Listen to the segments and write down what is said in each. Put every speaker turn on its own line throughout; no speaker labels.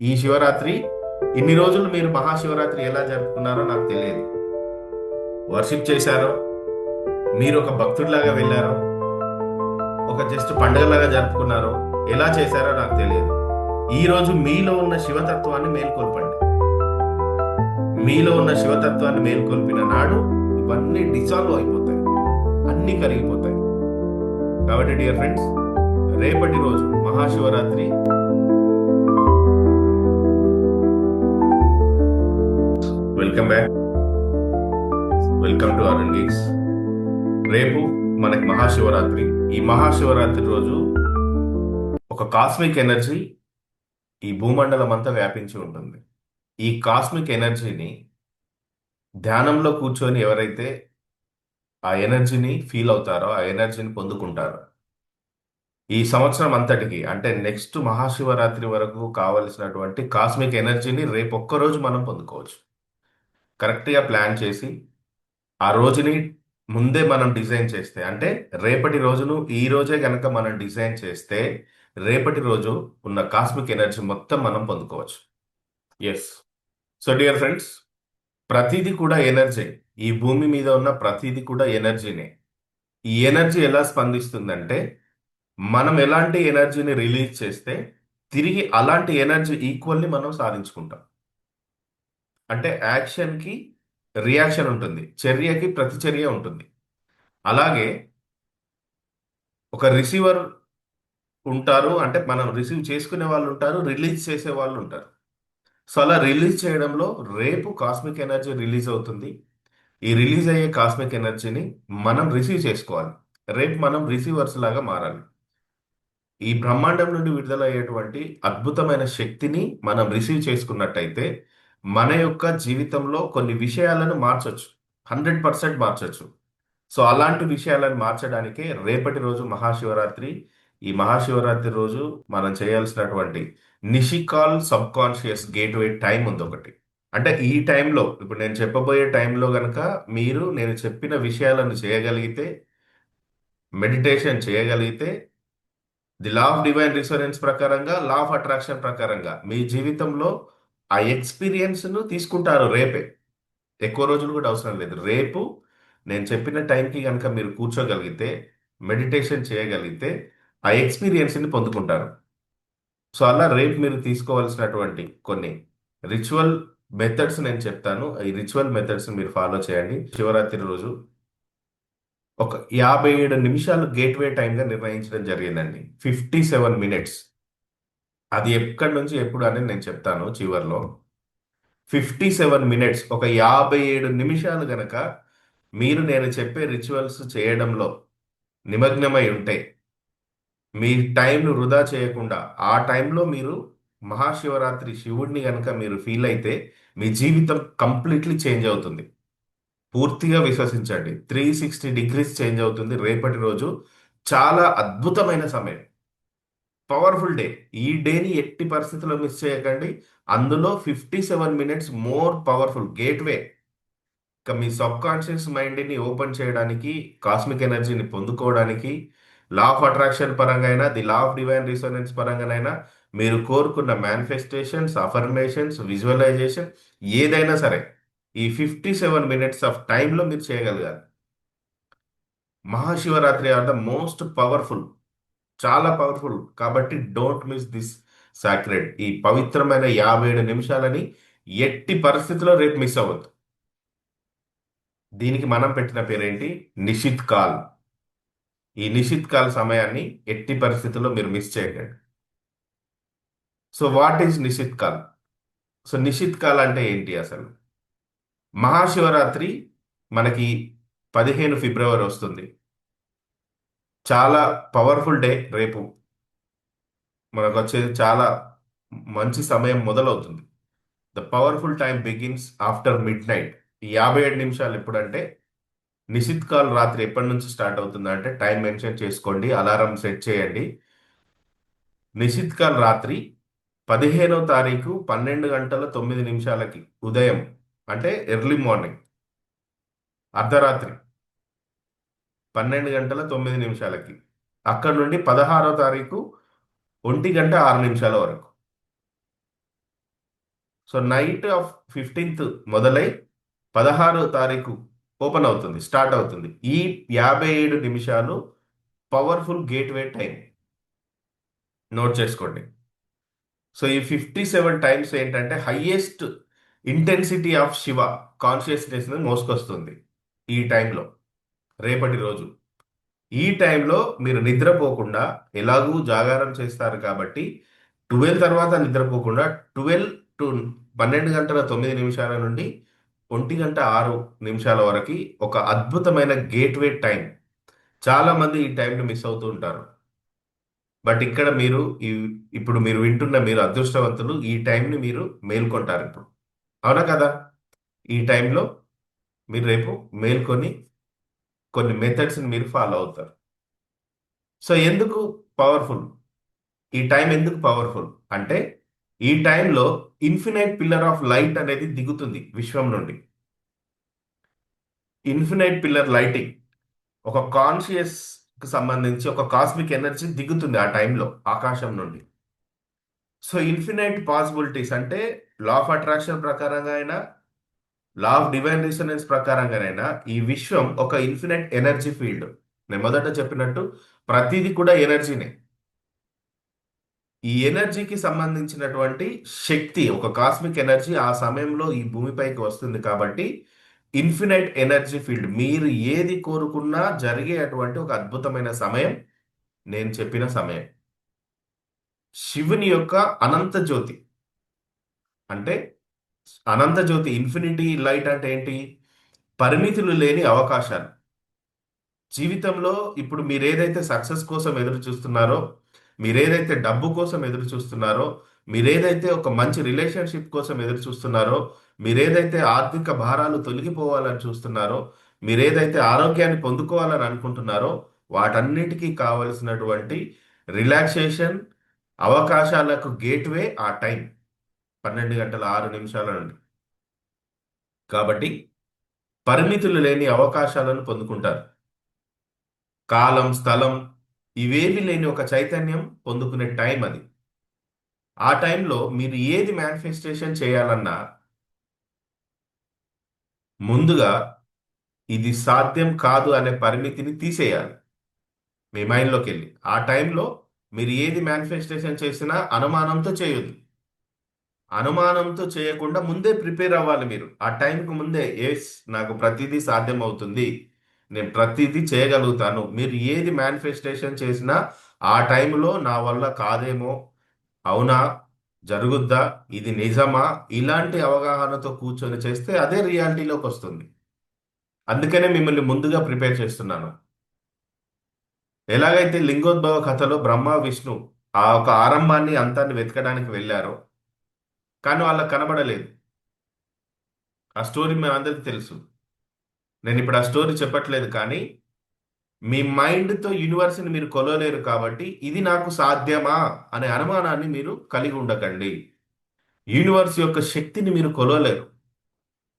ఈ శివరాత్రి ఇన్ని రోజులు మీరు మహాశివరాత్రి ఎలా జరుపుకున్నారో నాకు తెలియదు. వర్షిప్ చేశారో, మీరు ఒక భక్తుడిలాగా వెళ్ళారో, ఒక జస్ట్ పండుగలాగా జరుపుకున్నారో, ఎలా చేశారో నాకు తెలియదు. ఈ రోజు మీలో ఉన్న శివతత్వాన్ని మేల్కొల్పండి. మీలో ఉన్న శివతత్వాన్ని మేల్కొల్పిన నాడు ఇవన్నీ డిసాల్వ్ అయిపోతాయి, అన్నీ కరిగిపోతాయి. కాబట్టి డియర్ ఫ్రెండ్స్, రేపటి రోజు Mahashivratri. Welcome back. Welcome to Arun geeks. రేపు మనకి మహాశివరాత్రి. ఈ మహాశివరాత్రి రోజు ఒక కాస్మిక్ ఎనర్జీ ఈ భూమండలం అంతా వ్యాపించి ఉంటుంది. ఈ కాస్మిక్ ఎనర్జీని ధ్యానంలో కూర్చొని ఎవరైతే ఆ ఎనర్జీని ఫీల్ అవుతారో, ఆ ఎనర్జీని పొందుకుంటారో, ఈ సంవత్సరం అంతటికి అంటే నెక్స్ట్ మహాశివరాత్రి వరకు కావలసినటువంటి కాస్మిక్ ఎనర్జీని రేపు ఒక్కరోజు మనం పొందుకోవచ్చు. కరెక్ట్గా ప్లాన్ చేసి ఆ రోజుని ముందే మనం డిజైన్ చేస్తే, అంటే రేపటి రోజును ఈ రోజే కనుక మనం డిజైన్ చేస్తే రేపటి రోజు ఉన్న కాస్మిక్ ఎనర్జీ మొత్తం మనం పొందుకోవచ్చు. ఎస్. సో డియర్ ఫ్రెండ్స్, ప్రతిదీ కూడా ఎనర్జీ. ఈ భూమి మీద ఉన్న ప్రతిదీ కూడా ఎనర్జీనే. ఈ ఎనర్జీ ఎలా స్పందిస్తుందంటే, మనం ఎలాంటి ఎనర్జీని రిలీజ్ చేస్తే తిరిగి అలాంటి ఎనర్జీ ఈక్వల్ని మనం సాధించుకుంటాం. అంటే యాక్షన్కి రియాక్షన్ ఉంటుంది, చర్యకి ప్రతిచర్య ఉంటుంది. అలాగే ఒక రిసీవర్ ఉంటారు, అంటే మనం రిసీవ్ చేసుకునే వాళ్ళు ఉంటారు, రిలీజ్ చేసే వాళ్ళు ఉంటారు. సో అలా రిలీజ్ చేయడంలో రేపు కాస్మిక్ ఎనర్జీ రిలీజ్ అవుతుంది. ఈ రిలీజ్ అయ్యే కాస్మిక్ ఎనర్జీని మనం రిసీవ్ చేసుకోవాలి. రేపు మనం రిసీవర్స్ లాగా మారాలి. ఈ బ్రహ్మాండం నుండి విడుదలయ్యేటువంటి అద్భుతమైన శక్తిని మనం రిసీవ్ చేసుకున్నట్టయితే మన యొక్క జీవితంలో కొన్ని విషయాలను మార్చొచ్చు. 100% మార్చొచ్చు. సో అలాంటి విషయాలను మార్చడానికే రేపటి రోజు మహాశివరాత్రి. ఈ మహాశివరాత్రి రోజు మనం చేయాల్సినటువంటి నిషికాల్ సబ్ కాన్షియస్ గేట్వే టైం ఉంది ఒకటి. అంటే ఈ టైంలో, ఇప్పుడు నేను చెప్పబోయే టైంలో గనక మీరు నేను చెప్పిన విషయాలను చేయగలిగితే, మెడిటేషన్ చేయగలిగితే, the law of divine resonance ప్రకారంగా, లా ఆఫ్ అట్రాక్షన్ ప్రకారంగా మీ జీవితంలో ఆ ఎక్స్పీరియన్స్ను తీసుకుంటారు రేపే. ఎక్కువ రోజులు కూడా అవసరం లేదు. రేపు నేను చెప్పిన టైంకి కనుక మీరు కూర్చోగలిగితే, మెడిటేషన్ చేయగలిగితే ఆ ఎక్స్పీరియన్స్ని పొందుకుంటారు. సో అలా రేపు మీరు తీసుకోవాల్సినటువంటి కొన్ని రిచువల్ మెథడ్స్ నేను చెప్తాను. ఈ రిచువల్ మెథడ్స్ మీరు ఫాలో చేయండి. శివరాత్రి రోజు ఒక 57 నిమిషాలు గేట్వే టైంగా నిర్ణయించడం జరిగిందండి. 57 మినిట్స్. అది ఎక్కడి నుంచి ఎప్పుడు అనేది నేను చెప్తాను చివర్లో. 57 మినిట్స్, ఒక 57 నిమిషాలు గనక మీరు నేను చెప్పే రిచువల్స్ చేయడంలో నిమగ్నమై ఉంటే, మీ టైంను వృధా చేయకుండా ఆ టైంలో మీరు మహాశివరాత్రి శివుడిని గనక మీరు ఫీల్ అయితే మీ జీవితం కంప్లీట్లీ చేంజ్ అవుతుంది. పూర్తిగా విశ్వసించండి. 360 డిగ్రీస్ చేంజ్ అవుతుంది రేపటి రోజు. చాలా అద్భుతమైన సమయం, పవర్ఫుల్ డే. ఈ డేని ఎట్టి పరిస్థితుల్లో మిస్ చేయకండి. అందులో 57 మినిట్స్ మోర్ పవర్ఫుల్ గేట్వే. ఇక మీ సబ్ కాన్షియస్ మైండ్ని ఓపెన్ చేయడానికి, కాస్మిక్ ఎనర్జీని పొందుకోవడానికి, లా ఆఫ్ అట్రాక్షన్ పరంగా అయినా, the law of divine resonance పరంగానైనా, మీరు కోరుకున్న మేనిఫెస్టేషన్స్, అఫర్మేషన్స్, విజువలైజేషన్ ఏదైనా సరే ఈ 57 మినిట్స్ ఆఫ్ టైంలో మీరు చేయగలగాలి. Mahashivratri are the most powerful, చాలా పవర్ఫుల్. కాబట్టి డోంట్ మిస్ దిస్ సాక్రెడ్. ఈ పవిత్రమైన 57 నిమిషాలని ఎట్టి పరిస్థితిలో రేపు మిస్ అవ్వద్దు. దీనికి మనం పెట్టిన పేరేంటి? నిషిత్ కాల్. ఈ నిషిత్ కాల్ సమయాన్ని ఎట్టి పరిస్థితుల్లో మీరు మిస్ చేయకండి. So what is Nishith call? So Nishith call అంటే ఏంటి అసలు? మహాశివరాత్రి మనకి 15 ఫిబ్రవరి వస్తుంది. చాలా పవర్ఫుల్ డే రేపు. మనకు వచ్చేది చాలా మంచి సమయం మొదలవుతుంది. The powerful time begins after mid night. ఈ 57 నిమిషాలు ఎప్పుడంటే, నిషిత్ కాల్ రాత్రి ఎప్పటి నుంచి స్టార్ట్ అవుతుందంటే టైం మెన్షన్ చేసుకోండి, అలారం సెట్ చేయండి. నిషిత్ కాల్ రాత్రి 15వ తారీఖు 12 గంటల 9 నిమిషాలకి, ఉదయం అంటే ఎర్లీ మార్నింగ్, అర్ధరాత్రి 12 గంటల 9 నిమిషాలకి, అక్కడ నుండి 16వ తారీఖు 1 గంట 6 నిమిషాల వరకు. సో నైట్ ఆఫ్ 15th మొదలై 16వ తారీఖు ఓపెన్ అవుతుంది, స్టార్ట్ అవుతుంది. ఈ 57 నిమిషాలు పవర్ఫుల్ గేట్వే టైం. నోట్ చేసుకోండి. సో ఈ 57 టైమ్స్ ఏంటంటే highest intensity of Shiva consciousness మోసుకొస్తుంది ఈ టైంలో, రేపటి రోజు. ఈ టైంలో మీరు నిద్రపోకుండా, ఎలాగూ జాగారం చేస్తారు కాబట్టి 12 తర్వాత నిద్రపోకుండా 12 టు 12 గంటల 9 నిమిషాల నుండి 1 గంట 6 నిమిషాల వరకు ఒక అద్భుతమైన గేట్వే టైం. చాలా మంది ఈ టైంని మిస్ అవుతూ ఉంటారు. బట్ ఇక్కడ మీరు ఇప్పుడు మీరు వింటున్న మీరు అదృష్టవంతులు, ఈ టైంని మీరు మేల్కొంటారు ఇప్పుడు. అవునా కదా? ఈ టైంలో మీరు రేపు మేల్కొని కొన్ని మెథడ్స్ని మీరు ఫాలో అవుతారు. సో ఎందుకు పవర్ఫుల్? ఈ టైం ఎందుకు పవర్ఫుల్ అంటే, ఈ టైంలో ఇన్ఫినైట్ పిల్లర్ ఆఫ్ లైట్ అనేది దిగుతుంది విశ్వం నుండి. ఇన్ఫినైట్ పిల్లర్ లైటింగ్, ఒక కాన్షియస్ కి సంబంధించి ఒక కాస్మిక్ ఎనర్జీ దిగుతుంది ఆ టైంలో ఆకాశం నుండి. సో ఇన్ఫినైట్ పాసిబిలిటీస్ అంటే లా ఆఫ్ అట్రాక్షన్ ప్రకారంగా అయినా, లా ఆఫ్ డివైన్ రిసొనెన్స్ ప్రకారంగానైనా ఈ విశ్వం ఒక ఇన్ఫినైట్ ఎనర్జీ ఫీల్డ్. నేను మొదట చెప్పినట్టు ప్రతిదీ కూడా ఎనర్జీనే. ఈ ఎనర్జీకి సంబంధించినటువంటి శక్తి, ఒక కాస్మిక్ ఎనర్జీ ఆ సమయంలో ఈ భూమిపైకి వస్తుంది కాబట్టి ఇన్ఫినైట్ ఎనర్జీ ఫీల్డ్. మీరు ఏది కోరుకున్నా జరిగే అటువంటి ఒక అద్భుతమైన సమయం నేను చెప్పిన సమయం. శివుని యొక్క అనంత జ్యోతి అంటే, అనంత జ్యోతి ఇన్ఫినిటీ లైట్ అంటే ఏంటి? పరిమితులు లేని అవకాశాలు. జీవితంలో ఇప్పుడు మీరేదైతే సక్సెస్ కోసం ఎదురు చూస్తున్నారో, మీరేదైతే డబ్బు కోసం ఎదురు చూస్తున్నారో, మీరేదైతే ఒక మంచి రిలేషన్షిప్ కోసం ఎదురు చూస్తున్నారో, మీరేదైతే ఆర్థిక భారాలు తొలగిపోవాలని చూస్తున్నారో, మీరేదైతే ఆరోగ్యాన్ని పొందుకోవాలని అనుకుంటున్నారో, వాటన్నిటికీ కావలసినటువంటి రిలాక్సేషన్ అవకాశాలకు గేట్వే ఆ టైం 12 గంటల 6 నిమిషాల నుండి. కాబట్టి పరిమితులు లేని అవకాశాలను పొందుకుంటారు. కాలం, స్థలం ఇవేవి లేని ఒక చైతన్యం పొందుకునే టైం అది. ఆ టైంలో మీరు ఏది మేనిఫెస్టేషన్ చేయాలన్నా ముందుగా ఇది సాధ్యం కాదు అనే పరిమితిని తీసేయాలి మీ మైండ్లోకి వెళ్ళి. ఆ టైంలో మీరు ఏది మేనిఫెస్టేషన్ చేసినా అనుమానంతో చేయొద్దు. అనుమానంతో చేయకుండా ముందే ప్రిపేర్ అవ్వాలి మీరు. ఆ టైంకి ముందే ఎస్, నాకు ప్రతిదీ సాధ్యం అవుతుంది, నేను ప్రతిదీ చేయగలుగుతాను. మీరు ఏది మేనిఫెస్టేషన్ చేసినా ఆ టైంలో నా వల్ల కాదేమో, అవునా, జరుగుద్దా, ఇది నిజమా, ఇలాంటి అవగాహనతో కూర్చొని చేస్తే అదే రియాలిటీలోకి వస్తుంది. అందుకనే మిమ్మల్ని ముందుగా ప్రిపేర్ చేస్తున్నాను. ఎలాగైతే లింగోద్భవ కథలో బ్రహ్మ విష్ణు ఆ ఒక ఆరంభాన్ని అంతాన్ని వెతకడానికి వెళ్ళారో, కానీ వాళ్ళకి కనబడలేదు. ఆ స్టోరీ మీ అందరికీ తెలుసు. నేను ఇప్పుడు ఆ స్టోరీ చెప్పట్లేదు, కానీ మీ మైండ్తో యూనివర్స్ని మీరు కొలవలేరు కాబట్టి ఇది నాకు సాధ్యమా అనే అనుమానాన్ని మీరు కలిగి ఉండకండి. యూనివర్స్ యొక్క శక్తిని మీరు కొలవలేరు.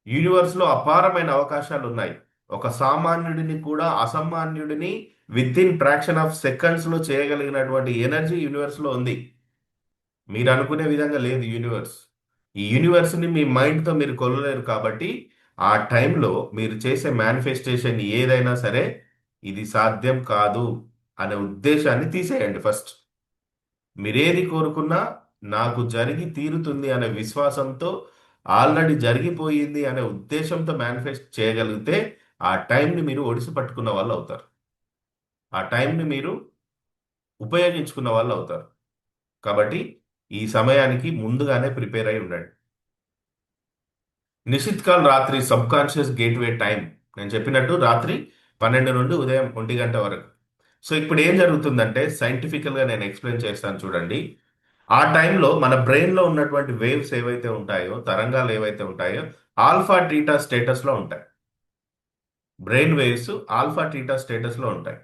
యూనివర్స్లో అపారమైన అవకాశాలు ఉన్నాయి. ఒక సామాన్యుడిని కూడా అసామాన్యుడిని విత్ ఇన్ ఫ్రాక్షన్ ఆఫ్ సెకండ్స్లో చేయగలిగినటువంటి ఎనర్జీ యూనివర్స్లో ఉంది. మీరు అనుకునే విధంగా లేదు యూనివర్స్. ఈ యూనివర్స్ని మీ మైండ్తో మీరు కొలలేరు కాబట్టి ఆ టైంలో మీరు చేసే మేనిఫెస్టేషన్ ఏదైనా సరే ఇది సాధ్యం కాదు అనే ఉద్దేశాన్ని తీసేయండి ఫస్ట్. మీరేది కోరుకున్నా నాకు జరిగి తీరుతుంది అనే విశ్వాసంతో, ఆల్రెడీ జరిగిపోయింది అనే ఉద్దేశంతో మేనిఫెస్ట్ చేయగలిగితే ఆ టైంని మీరు ఒడిసి పట్టుకున్న వాళ్ళు అవుతారు. ఆ టైంని మీరు ఉపయోగించుకున్న వాళ్ళు అవుతారు. కాబట్టి ఈ సమయానికి ముందుగానే ప్రిపేర్ అయి ఉండండి. నిషిత్ కాల్ రాత్రి సబ్ కాన్షియస్ గేట్వే టైం. నేను చెప్పినట్టు రాత్రి 12 నుండి ఉదయం 1 గంట వరకు. సో ఇప్పుడు ఏం జరుగుతుందంటే సైంటిఫికల్గా నేను ఎక్స్ప్లెయిన్ చేస్తాను చూడండి. ఆ టైంలో మన బ్రెయిన్లో ఉన్నటువంటి వేవ్స్ ఏవైతే ఉంటాయో, తరంగాలు ఏవైతే ఉంటాయో, ఆల్ఫా టీటా స్టేటస్లో ఉంటాయి. బ్రెయిన్ వేవ్స్ ఆల్ఫా టీటా స్టేటస్లో ఉంటాయి.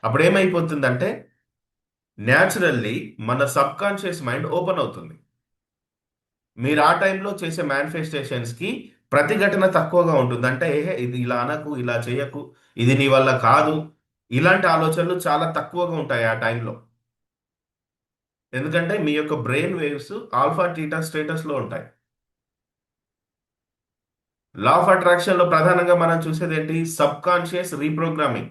అప్పుడు ఏమైపోతుందంటే న్యాచురల్లీ మన సబ్ కాన్షియస్ మైండ్ ఓపెన్ అవుతుంది. మీరు ఆ టైంలో చేసే మేనిఫెస్టేషన్స్కి ప్రతిఘటన తక్కువగా ఉంటుంది. అంటే ఏహే ఇది ఇలా అనకు, ఇలా చేయకు, ఇది నీ వల్ల కాదు, ఇలాంటి ఆలోచనలు చాలా తక్కువగా ఉంటాయి ఆ టైంలో. ఎందుకంటే మీ యొక్క బ్రెయిన్ వేవ్స్ ఆల్ఫా టీటా స్టేటస్లో ఉంటాయి. లా ఆఫ్ అట్రాక్షన్ లో ప్రధానంగా మనం చూసేది ఏంటి? Sub conscious reprogramming.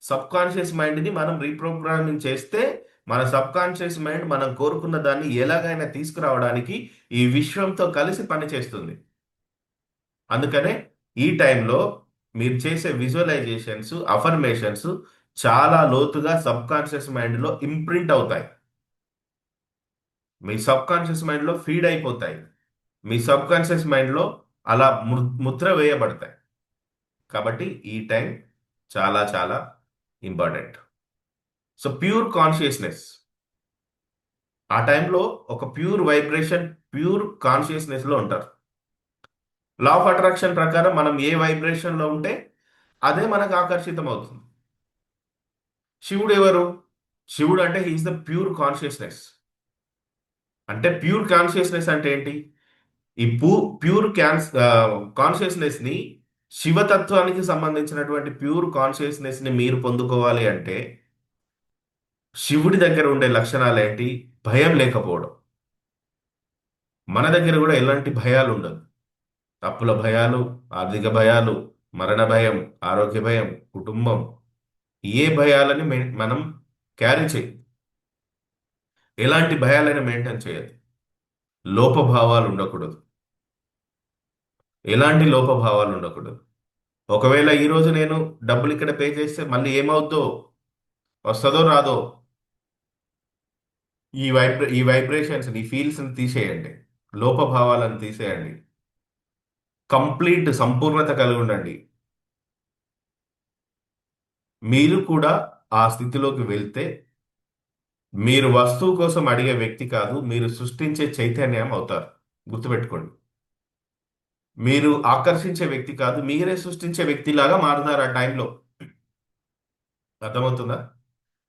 Sub conscious mind ని మనం రీప్రోగ్రామింగ్ చేస్తే మన సబ్ కాన్షియస్ మైండ్ మనం కోరుకున్న దాన్ని ఎలాగైనా తీసుకురావడానికి ఈ విశ్వంతో కలిసి పనిచేస్తుంది. అందుకనే ఈ టైంలో మీరు చేసే విజువలైజేషన్స్, అఫర్మేషన్స్ చాలా లోతుగా సబ్ కాన్షియస్ మైండ్లో ఇంప్రింట్ అవుతాయి. మీ సబ్ కాన్షియస్ మైండ్లో ఫీడ్ అయిపోతాయి. మీ సబ్ కాన్షియస్ మైండ్లో అలా ముద్ర వేయబడతాయి. కాబట్టి ఈ టైం చాలా చాలా ఇంపార్టెంట్. సో ప్యూర్ కాన్షియస్నెస్ ఆ టైంలో ఒక ప్యూర్ వైబ్రేషన్, ప్యూర్ కాన్షియస్నెస్లో ఉంటారు. లా ఆఫ్ అట్రాక్షన్ ప్రకారం మనం ఏ వైబ్రేషన్లో ఉంటే అదే మనకు ఆకర్షితం అవుతుంది. శివుడు ఎవరు? శివుడు అంటే హీఈస్ ద ప్యూర్ కాన్షియస్నెస్. అంటే ప్యూర్ కాన్షియస్నెస్ అంటే ఏంటి? ఈ ప్యూర్ కాన్షియస్నెస్ ని, శివతత్వానికి సంబంధించినటువంటి ప్యూర్ కాన్షియస్నెస్ ని మీరు పొందుకోవాలి అంటే శివుడి దగ్గర ఉండే లక్షణాలు ఏంటి? భయం లేకపోవడం. మన దగ్గర కూడా ఎలాంటి భయాలు ఉండదు. అప్పుల భయాలు, ఆర్థిక భయాలు, మరణ భయం, ఆరోగ్య భయం, కుటుంబం, ఏ భయాలని మనం క్యారీ చేయం. ఎలాంటి భయాలైనా మెయింటైన్ చేయదు. లోపభావాలు ఉండకూడదు. ఎలాంటి లోపభావాలు ఉండకూడదు. ఒకవేళ ఈరోజు నేను డబ్బులు ఇక్కడ పే చేస్తే మళ్ళీ ఏమవుద్దో, వస్తుందో రాదో, ఈ వైబ్రేషన్స్, ఈ ఫీల్స్ని తీసేయండి. లోపభావాలను తీసేయండి. కంప్లీట్ సంపూర్ణత కలిగి ఉండండి. మీరు కూడా ఆ స్థితిలోకి వెళ్తే మీరు వస్తువు కోసం అడిగే వ్యక్తి కాదు, మీరు సృష్టించే చైతన్యం అవుతారు. గుర్తుపెట్టుకోండి. మీరు ఆకర్షించే వ్యక్తి కాదు, మీరే సృష్టించే వ్యక్తిలాగా మారుతారు ఆ టైంలో. అర్థమవుతుందా?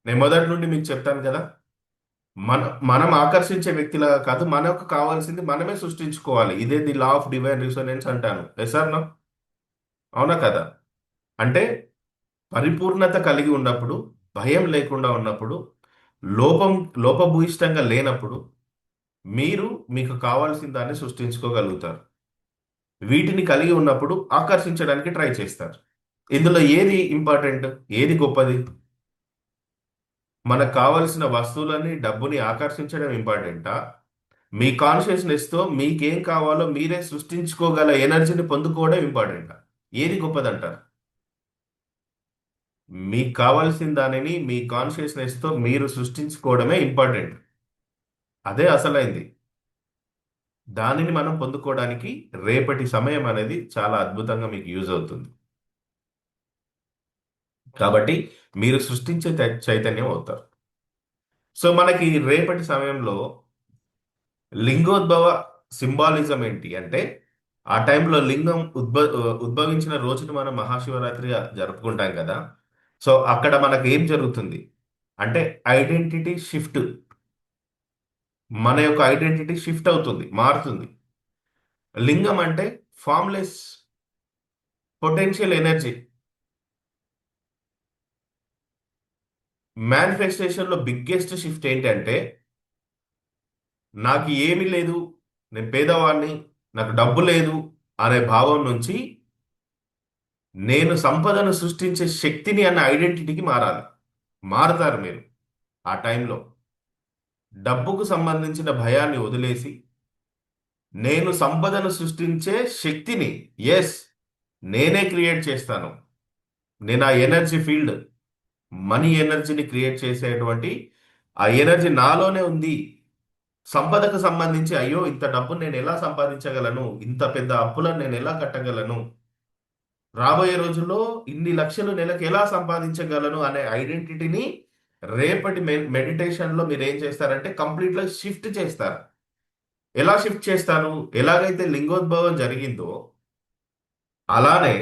నేను మొదటి నుండి మీకు చెప్తాను కదా, మనం ఆకర్షించే వ్యక్తిలాగా కాదు, మనకు కావాల్సింది మనమే సృష్టించుకోవాలి. ఇదే the law of divine resonance అంటాను. Yes or no? అవునా కదా? అంటే పరిపూర్ణత కలిగి ఉన్నప్పుడు, భయం లేకుండా ఉన్నప్పుడు, లోపం లోపభూయిష్టంగా లేనప్పుడు మీరు మీకు కావాల్సిన దాన్ని సృష్టించుకోగలుగుతారు. వీటిని కలిగి ఉన్నప్పుడు ఆకర్షించడానికి ట్రై చేస్తారు. ఇందులో ఏది ఇంపార్టెంట్? ఏది గొప్పది? మనకు కావలసిన వస్తువులని, డబ్బుని ఆకర్షించడం ఇంపార్టెంటా? మీ కాన్షియస్నెస్తో మీకేం కావాలో మీరే సృష్టించుకోగల ఎనర్జీని పొందుకోవడం ఇంపార్టెంటా? ఏది గొప్పదంటారు? మీకు కావాల్సిన దానిని మీ కాన్షియస్నెస్తో మీరు సృష్టించుకోవడమే ఇంపార్టెంట్. అదే అసలైంది. దానిని మనం పొందుకోవడానికి రేపటి సమయం అనేది చాలా అద్భుతంగా మీకు యూజ్ అవుతుంది. కాబట్టి మీరు సృష్టించే చైతన్యం అవుతారు. సో మనకి రేపటి సమయంలో లింగోద్భవ సింబాలిజం ఏంటి అంటే, ఆ టైంలో లింగం ఉద్భవించిన రోజున మనం మహాశివరాత్రిగా జరుపుకుంటాం కదా. సో అక్కడ మనకి ఏం జరుగుతుంది అంటే ఐడెంటిటీ షిఫ్ట్. మన యొక్క ఐడెంటిటీ షిఫ్ట్ అవుతుంది, మారుతుంది. లింగం అంటే ఫార్మ్లెస్ పొటెన్షియల్ ఎనర్జీ. మేనిఫెస్టేషన్లో బిగ్గెస్ట్ షిఫ్ట్ ఏంటంటే, నాకు ఏమీ లేదు, నేను పేదవాడిని, నాకు డబ్బు లేదు అనే భావం నుంచి నేను సంపదను సృష్టించే శక్తిని అన్న ఐడెంటిటీకి మారాలి. మారుతారు మీరు ఆ టైంలో. డబ్బుకు సంబంధించిన భయాన్ని వదిలేసి నేను సంపదను సృష్టించే శక్తిని, ఎస్, నేనే క్రియేట్ చేస్తాను. నేను ఆ ఎనర్జీ ఫీల్డ్, మనీ ఎనర్జీని క్రియేట్ చేసేటువంటి ఆ ఎనర్జీ నాలోనే ఉంది. సంపదకు సంబంధించి అయ్యో ఇంత డబ్బు నేను ఎలా సంపాదించగలను, ఇంత పెద్ద అప్పులను నేను ఎలా కట్టగలను, రాబోయే రోజుల్లో ఇన్ని లక్షలు నెలకు ఎలా సంపాదించగలను అనే ఐడెంటిటీని రేపటి మెడిటేషన్లో మీరు ఏం చేస్తారంటే కంప్లీట్గా షిఫ్ట్ చేస్తారు. ఎలా షిఫ్ట్ చేస్తారు? ఎలాగైతే లింగోద్భవం జరిగిందో అలానే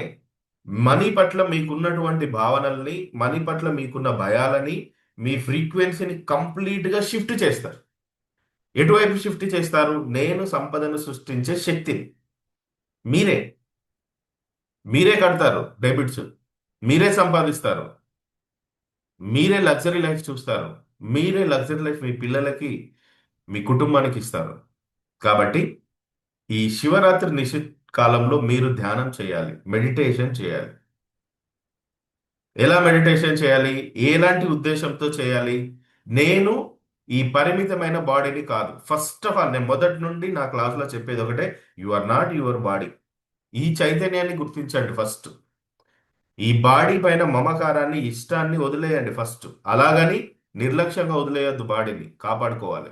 మనీ పట్ల మీకున్నటువంటి భావనల్ని, మనీ పట్ల మీకున్న భయాలని, మీ ఫ్రీక్వెన్సీని కంప్లీట్గా షిఫ్ట్ చేస్తారు. ఎటువైపు షిఫ్ట్ చేస్తారు? నేను సంపదను సృష్టించే శక్తిని. మీరే మీరే కడతారు డెబిట్స్, మీరే సంపాదిస్తారు, మీరే లగ్జరీ లైఫ్ చూస్తారు, మీరే లగ్జరీ లైఫ్ మీ పిల్లలకి, మీ కుటుంబానికి ఇస్తారు. కాబట్టి ఈ శివరాత్రి కాలంలో మీరు ధ్యానం చేయాలి, మెడిటేషన్ చేయాలి. ఎలా మెడిటేషన్ చేయాలి? ఎలాంటి ఉద్దేశంతో చేయాలి? నేను ఈ పరిమితమైన బాడీని కాదు. ఫస్ట్ ఆఫ్ ఆల్ నేను మొదటి నుండి నా క్లాసులో చెప్పేది ఒకటే, you are not your body. ఈ చైతన్యాన్ని గుర్తించండి ఫస్ట్. ఈ బాడీ పైన మమకారాన్ని, ఇష్టాన్ని వదిలేయండి ఫస్ట్. అలాగని నిర్లక్ష్యంగా వదిలేయొద్దు, బాడీని కాపాడుకోవాలి.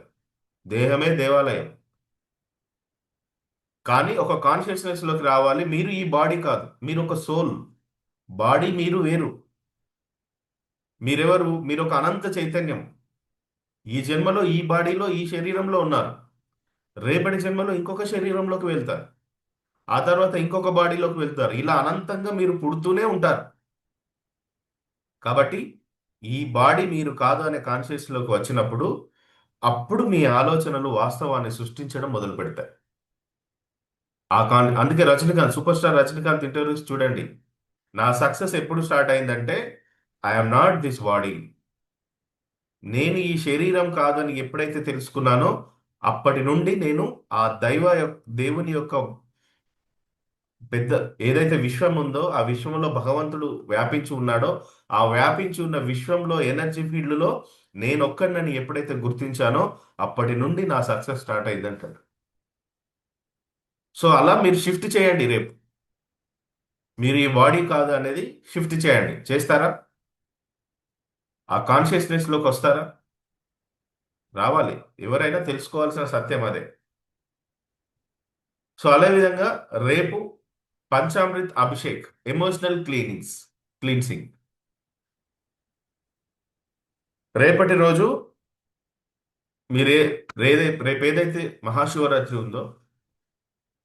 దేహమే దేవాలయం. కానీ ఒక కాన్షియస్నెస్ లోకి రావాలి. మీరు ఈ బాడీ కాదు, మీరు ఒక సోల్. బాడీ మీరు వేరు. మీరెవరు? మీరు ఒక అనంత చైతన్యం. ఈ జన్మలో ఈ బాడీలో ఈ శరీరంలో ఉన్నారు. రేపటి జన్మలో ఇంకొక శరీరంలోకి వెళ్తారు. ఆ తర్వాత ఇంకొక బాడీలోకి వెళ్తారు. ఇలా అనంతంగా మీరు పుడుతూనే ఉంటారు. కాబట్టి ఈ బాడీ మీరు కాదు అనే కాన్షియస్లోకి వచ్చినప్పుడు అప్పుడు మీ ఆలోచనలు వాస్తవాన్ని సృష్టించడం మొదలు పెడతాయి. అందుకే Rajinikanth, super star Rajinikanth interviews చూడండి. నా సక్సెస్ ఎప్పుడు స్టార్ట్ అయిందంటే, ఐఎమ్ నాట్ దిస్ బాడీ. నేను ఈ శరీరం కాదని ఎప్పుడైతే తెలుసుకున్నానో అప్పటి నుండి నేను ఆ దేవుని యొక్క పెద్ద ఏదైతే విశ్వం ఉందో ఆ విశ్వంలో భగవంతుడు వ్యాపించి ఉన్నాడో ఆ వ్యాపించి ఉన్న విశ్వంలో ఎనర్జీ ఫీల్డ్లో నేనొక్కడినని ఎప్పుడైతే గుర్తించానో అప్పటి నుండి నా సక్సెస్ స్టార్ట్ అయిందంటాడు. సో అలా మీరు షిఫ్ట్ చేయండి. రేపు మీరు ఈ బాడీ కాదు అనేది షిఫ్ట్ చేయండి. చేస్తారా? ఆ కాన్షియస్నెస్లోకి వస్తారా? రావాలి. ఎవరైనా తెలుసుకోవాల్సిన సత్యం అదే. సో అదే విధంగా రేపు పంచామృత్ అభిషేక్, ఎమోషనల్ క్లీన్సింగ్. రేపటి రోజు మీరే రేపు ఏదైతే మహాశివరాత్రి ఉందో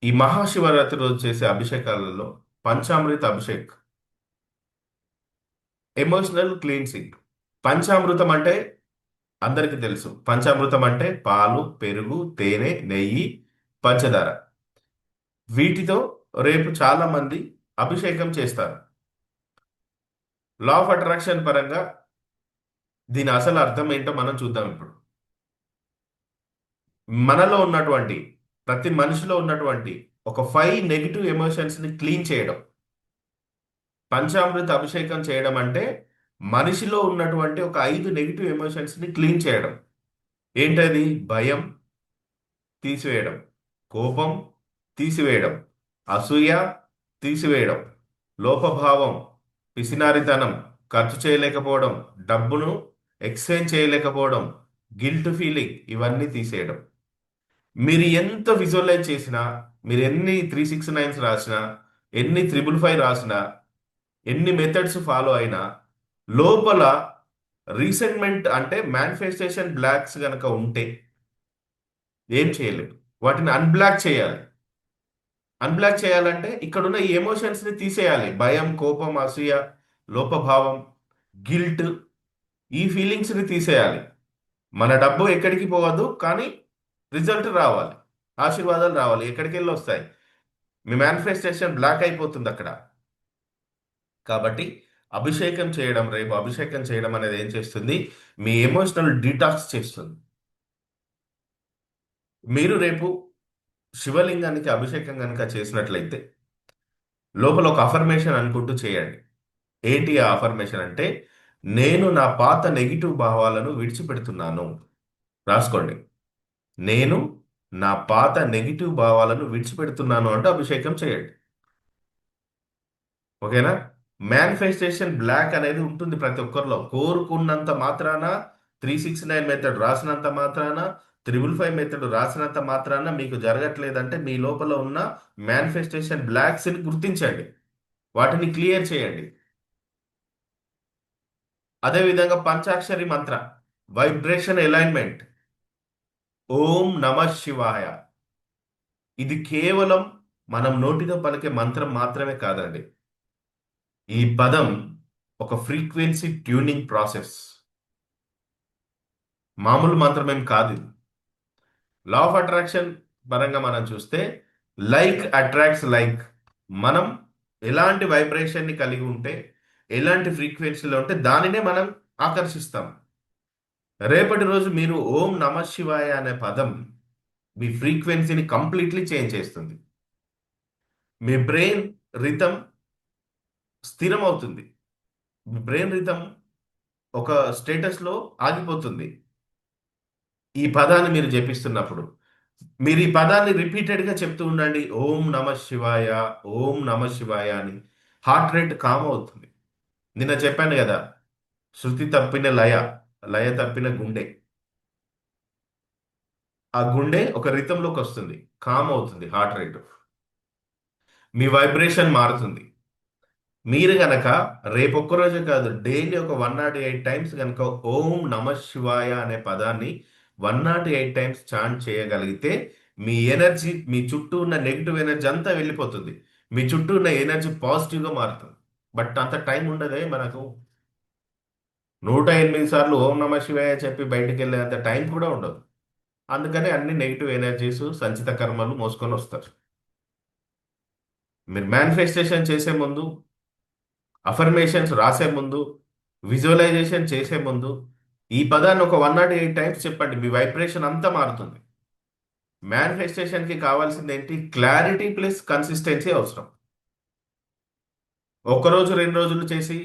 ఈ మహాశివరాత్రి రోజు చేసే అభిషేకాలలో పంచామృత అభిషేక్, ఎమోషనల్ క్లీన్సింగ్. పంచామృతం అంటే అందరికీ తెలుసు. పంచామృతం అంటే పాలు, పెరుగు, తేనె, నెయ్యి, పంచదార. వీటితో రేపు చాలా మంది అభిషేకం చేస్తారు. లా ఆఫ్ అట్రాక్షన్ పరంగా దీని అసలు అర్థం ఏంటో మనం చూద్దాం ఇప్పుడు. మనలో ఉన్నటువంటి ప్రతి మనిషిలో ఉన్నటువంటి ఒక 5 నెగిటివ్ ఎమోషన్స్ ని క్లీన్ చేయడం. పంచామృత అభిషేకం చేయడం అంటే మనిషిలో ఉన్నటువంటి ఒక 5 నెగిటివ్ ఎమోషన్స్ ని క్లీన్ చేయడం. ఏంటది? భయం తీసివేయడం, కోపం తీసివేయడం, అసూయ తీసివేయడం, లోపభావం, పిసినారితనం, ఖర్చు చేయలేకపోవడం, డబ్బును ఎక్స్చేంజ్ చేయలేకపోవడం, గిల్ట్ ఫీలింగ్, ఇవన్నీ తీసేయడం. మీరు ఎంత విజువలైజ్ చేసినా, మీరు ఎన్ని 369 రాసినా, ఎన్ని 555 రాసినా, ఎన్ని మెథడ్స్ ఫాలో అయినా లోపల రీసెంట్మెంట్ అంటే మేనిఫెస్టేషన్ బ్లాక్స్ గనక ఉంటే ఏం చేయలేదు. వాటిని అన్బ్లాక్ చేయాలి. అన్బ్లాక్ చేయాలంటే ఇక్కడున్న ఈ ఎమోషన్స్ ని తీసేయాలి. భయం, కోపం, అసూయ, లోపభావం, గిల్ట్, ఈ ఫీలింగ్స్ ని తీసేయాలి. మన డబ్బు ఎక్కడికి పోవద్దు, కానీ రిజల్ట్ రావాలి, ఆశీర్వాదాలు రావాలి. ఎక్కడికి వెళ్ళి వస్తాయి? మీ మేనిఫెస్టేషన్ బ్లాక్ అయిపోతుంది అక్కడ. కాబట్టి అభిషేకం చేయడం, రేపు అభిషేకం చేయడం అనేది ఏం చేస్తుంది? మీ ఎమోషనల్ డీటాక్స్ చేస్తుంది. మీరు రేపు శివలింగానికి అభిషేకం కనుక చేసినట్లయితే లోపల ఒక అఫర్మేషన్ అనుకుంటూ చేయండి. ఏంటి ఆ అఫర్మేషన్ అంటే, నేను నా పాత నెగిటివ్ భావాలను విడిచిపెడుతున్నాను. రాసుకోండి. నేను నా పాత నెగిటివ్ భావాలను విడిచిపెడుతున్నాను అంటూ అభిషేకం చేయండి. ఓకేనా? మేనిఫెస్టేషన్ బ్లాక్ అనేది ఉంటుంది ప్రతి ఒక్కరిలో. కోరుకున్నంత మాత్రాన, 369 మెథడ్ రాసినంత మాత్రాన, 555 మెథడ్ రాసినంత మాత్రాన మీకు జరగట్లేదంటే మీ లోపల ఉన్న మేనిఫెస్టేషన్ బ్లాక్స్ని గుర్తించండి, వాటిని క్లియర్ చేయండి. అదేవిధంగా పంచాక్షరి మంత్ర, వైబ్రేషన్ అలైన్మెంట్, ఓం నమ శివాయ. ఇది కేవలం మనం నోటితో పలికే మంత్రం మాత్రమే కాదండి. ఈ పదం ఒక ఫ్రీక్వెన్సీ ట్యూనింగ్ ప్రాసెస్. మామూలు మంత్రమేం కాదు. లా ఆఫ్ అట్రాక్షన్ పరంగా మనం చూస్తే లైక్ అట్రాక్ట్స్ లైక్. మనం ఎలాంటి వైబ్రేషన్ని కలిగి ఉంటే, ఎలాంటి ఫ్రీక్వెన్సీలో ఉంటే దానినే మనం ఆకర్షిస్తాం. రేపటి రోజు మీరు ఓం నమ శివాయ అనే పదం మీ ఫ్రీక్వెన్సీని కంప్లీట్లీ చేంజ్ చేస్తుంది. మీ బ్రెయిన్ రిథం స్థిరం అవుతుంది. మీ బ్రెయిన్ రిథం ఒక స్టేటస్లో ఆగిపోతుంది ఈ పదాన్ని మీరు జపిస్తున్నప్పుడు. మీరు ఈ పదాన్ని రిపీటెడ్గా చెప్తూ ఉండండి, ఓం నమ శివాయ, ఓం నమ శివాయ అని. హార్ట్ రేట్ కామ్ అవుతుంది. నిన్న చెప్పాను కదా, శృతి తప్పిన లయ, లయ తప్పిన గుండె. ఆ గుండె ఒక రితంలోకి వస్తుంది, కామ్ అవుతుంది హార్ట్ రేట్, మీ వైబ్రేషన్ మారుతుంది. మీరు గనక రేపొక్క రోజు కాదు, డైలీ ఒక 108 టైమ్స్ కనుక ఓం నమ శివాయ అనే పదాన్ని 108 టైమ్స్ చాంట్ చేయగలిగితే మీ ఎనర్జీ, మీ చుట్టూ ఉన్న నెగిటివ్ ఎనర్జీ అంతా వెళ్ళిపోతుంది. మీ చుట్టూ ఉన్న ఎనర్జీ పాజిటివ్గా మారుతుంది. బట్ అంత టైం ఉండదే మనకు. 108 సార్లు ఓం నమ శివాయ చెప్పి బయటికి వెళ్ళేంత టైం కూడా ఉండదు. అందుకని అన్ని నెగిటివ్ ఎనర్జీస్, సంచిత కర్మలు మోసుకొని వస్తారు. మీరు మేనిఫెస్టేషన్ చేసే ముందు, అఫర్మేషన్స్ రాసే ముందు, విజువలైజేషన్ చేసే ముందు ఈ పదాన్ని ఒక 108 టైమ్స్ చెప్పండి. మీ వైబ్రేషన్ అంతా మారుతుంది. మేనిఫెస్టేషన్కి కావాల్సింది ఏంటి? క్లారిటీ ప్లస్ కన్సిస్టెన్సీ అవసరం. ఒక్కరోజు 2 రోజులు చేసి,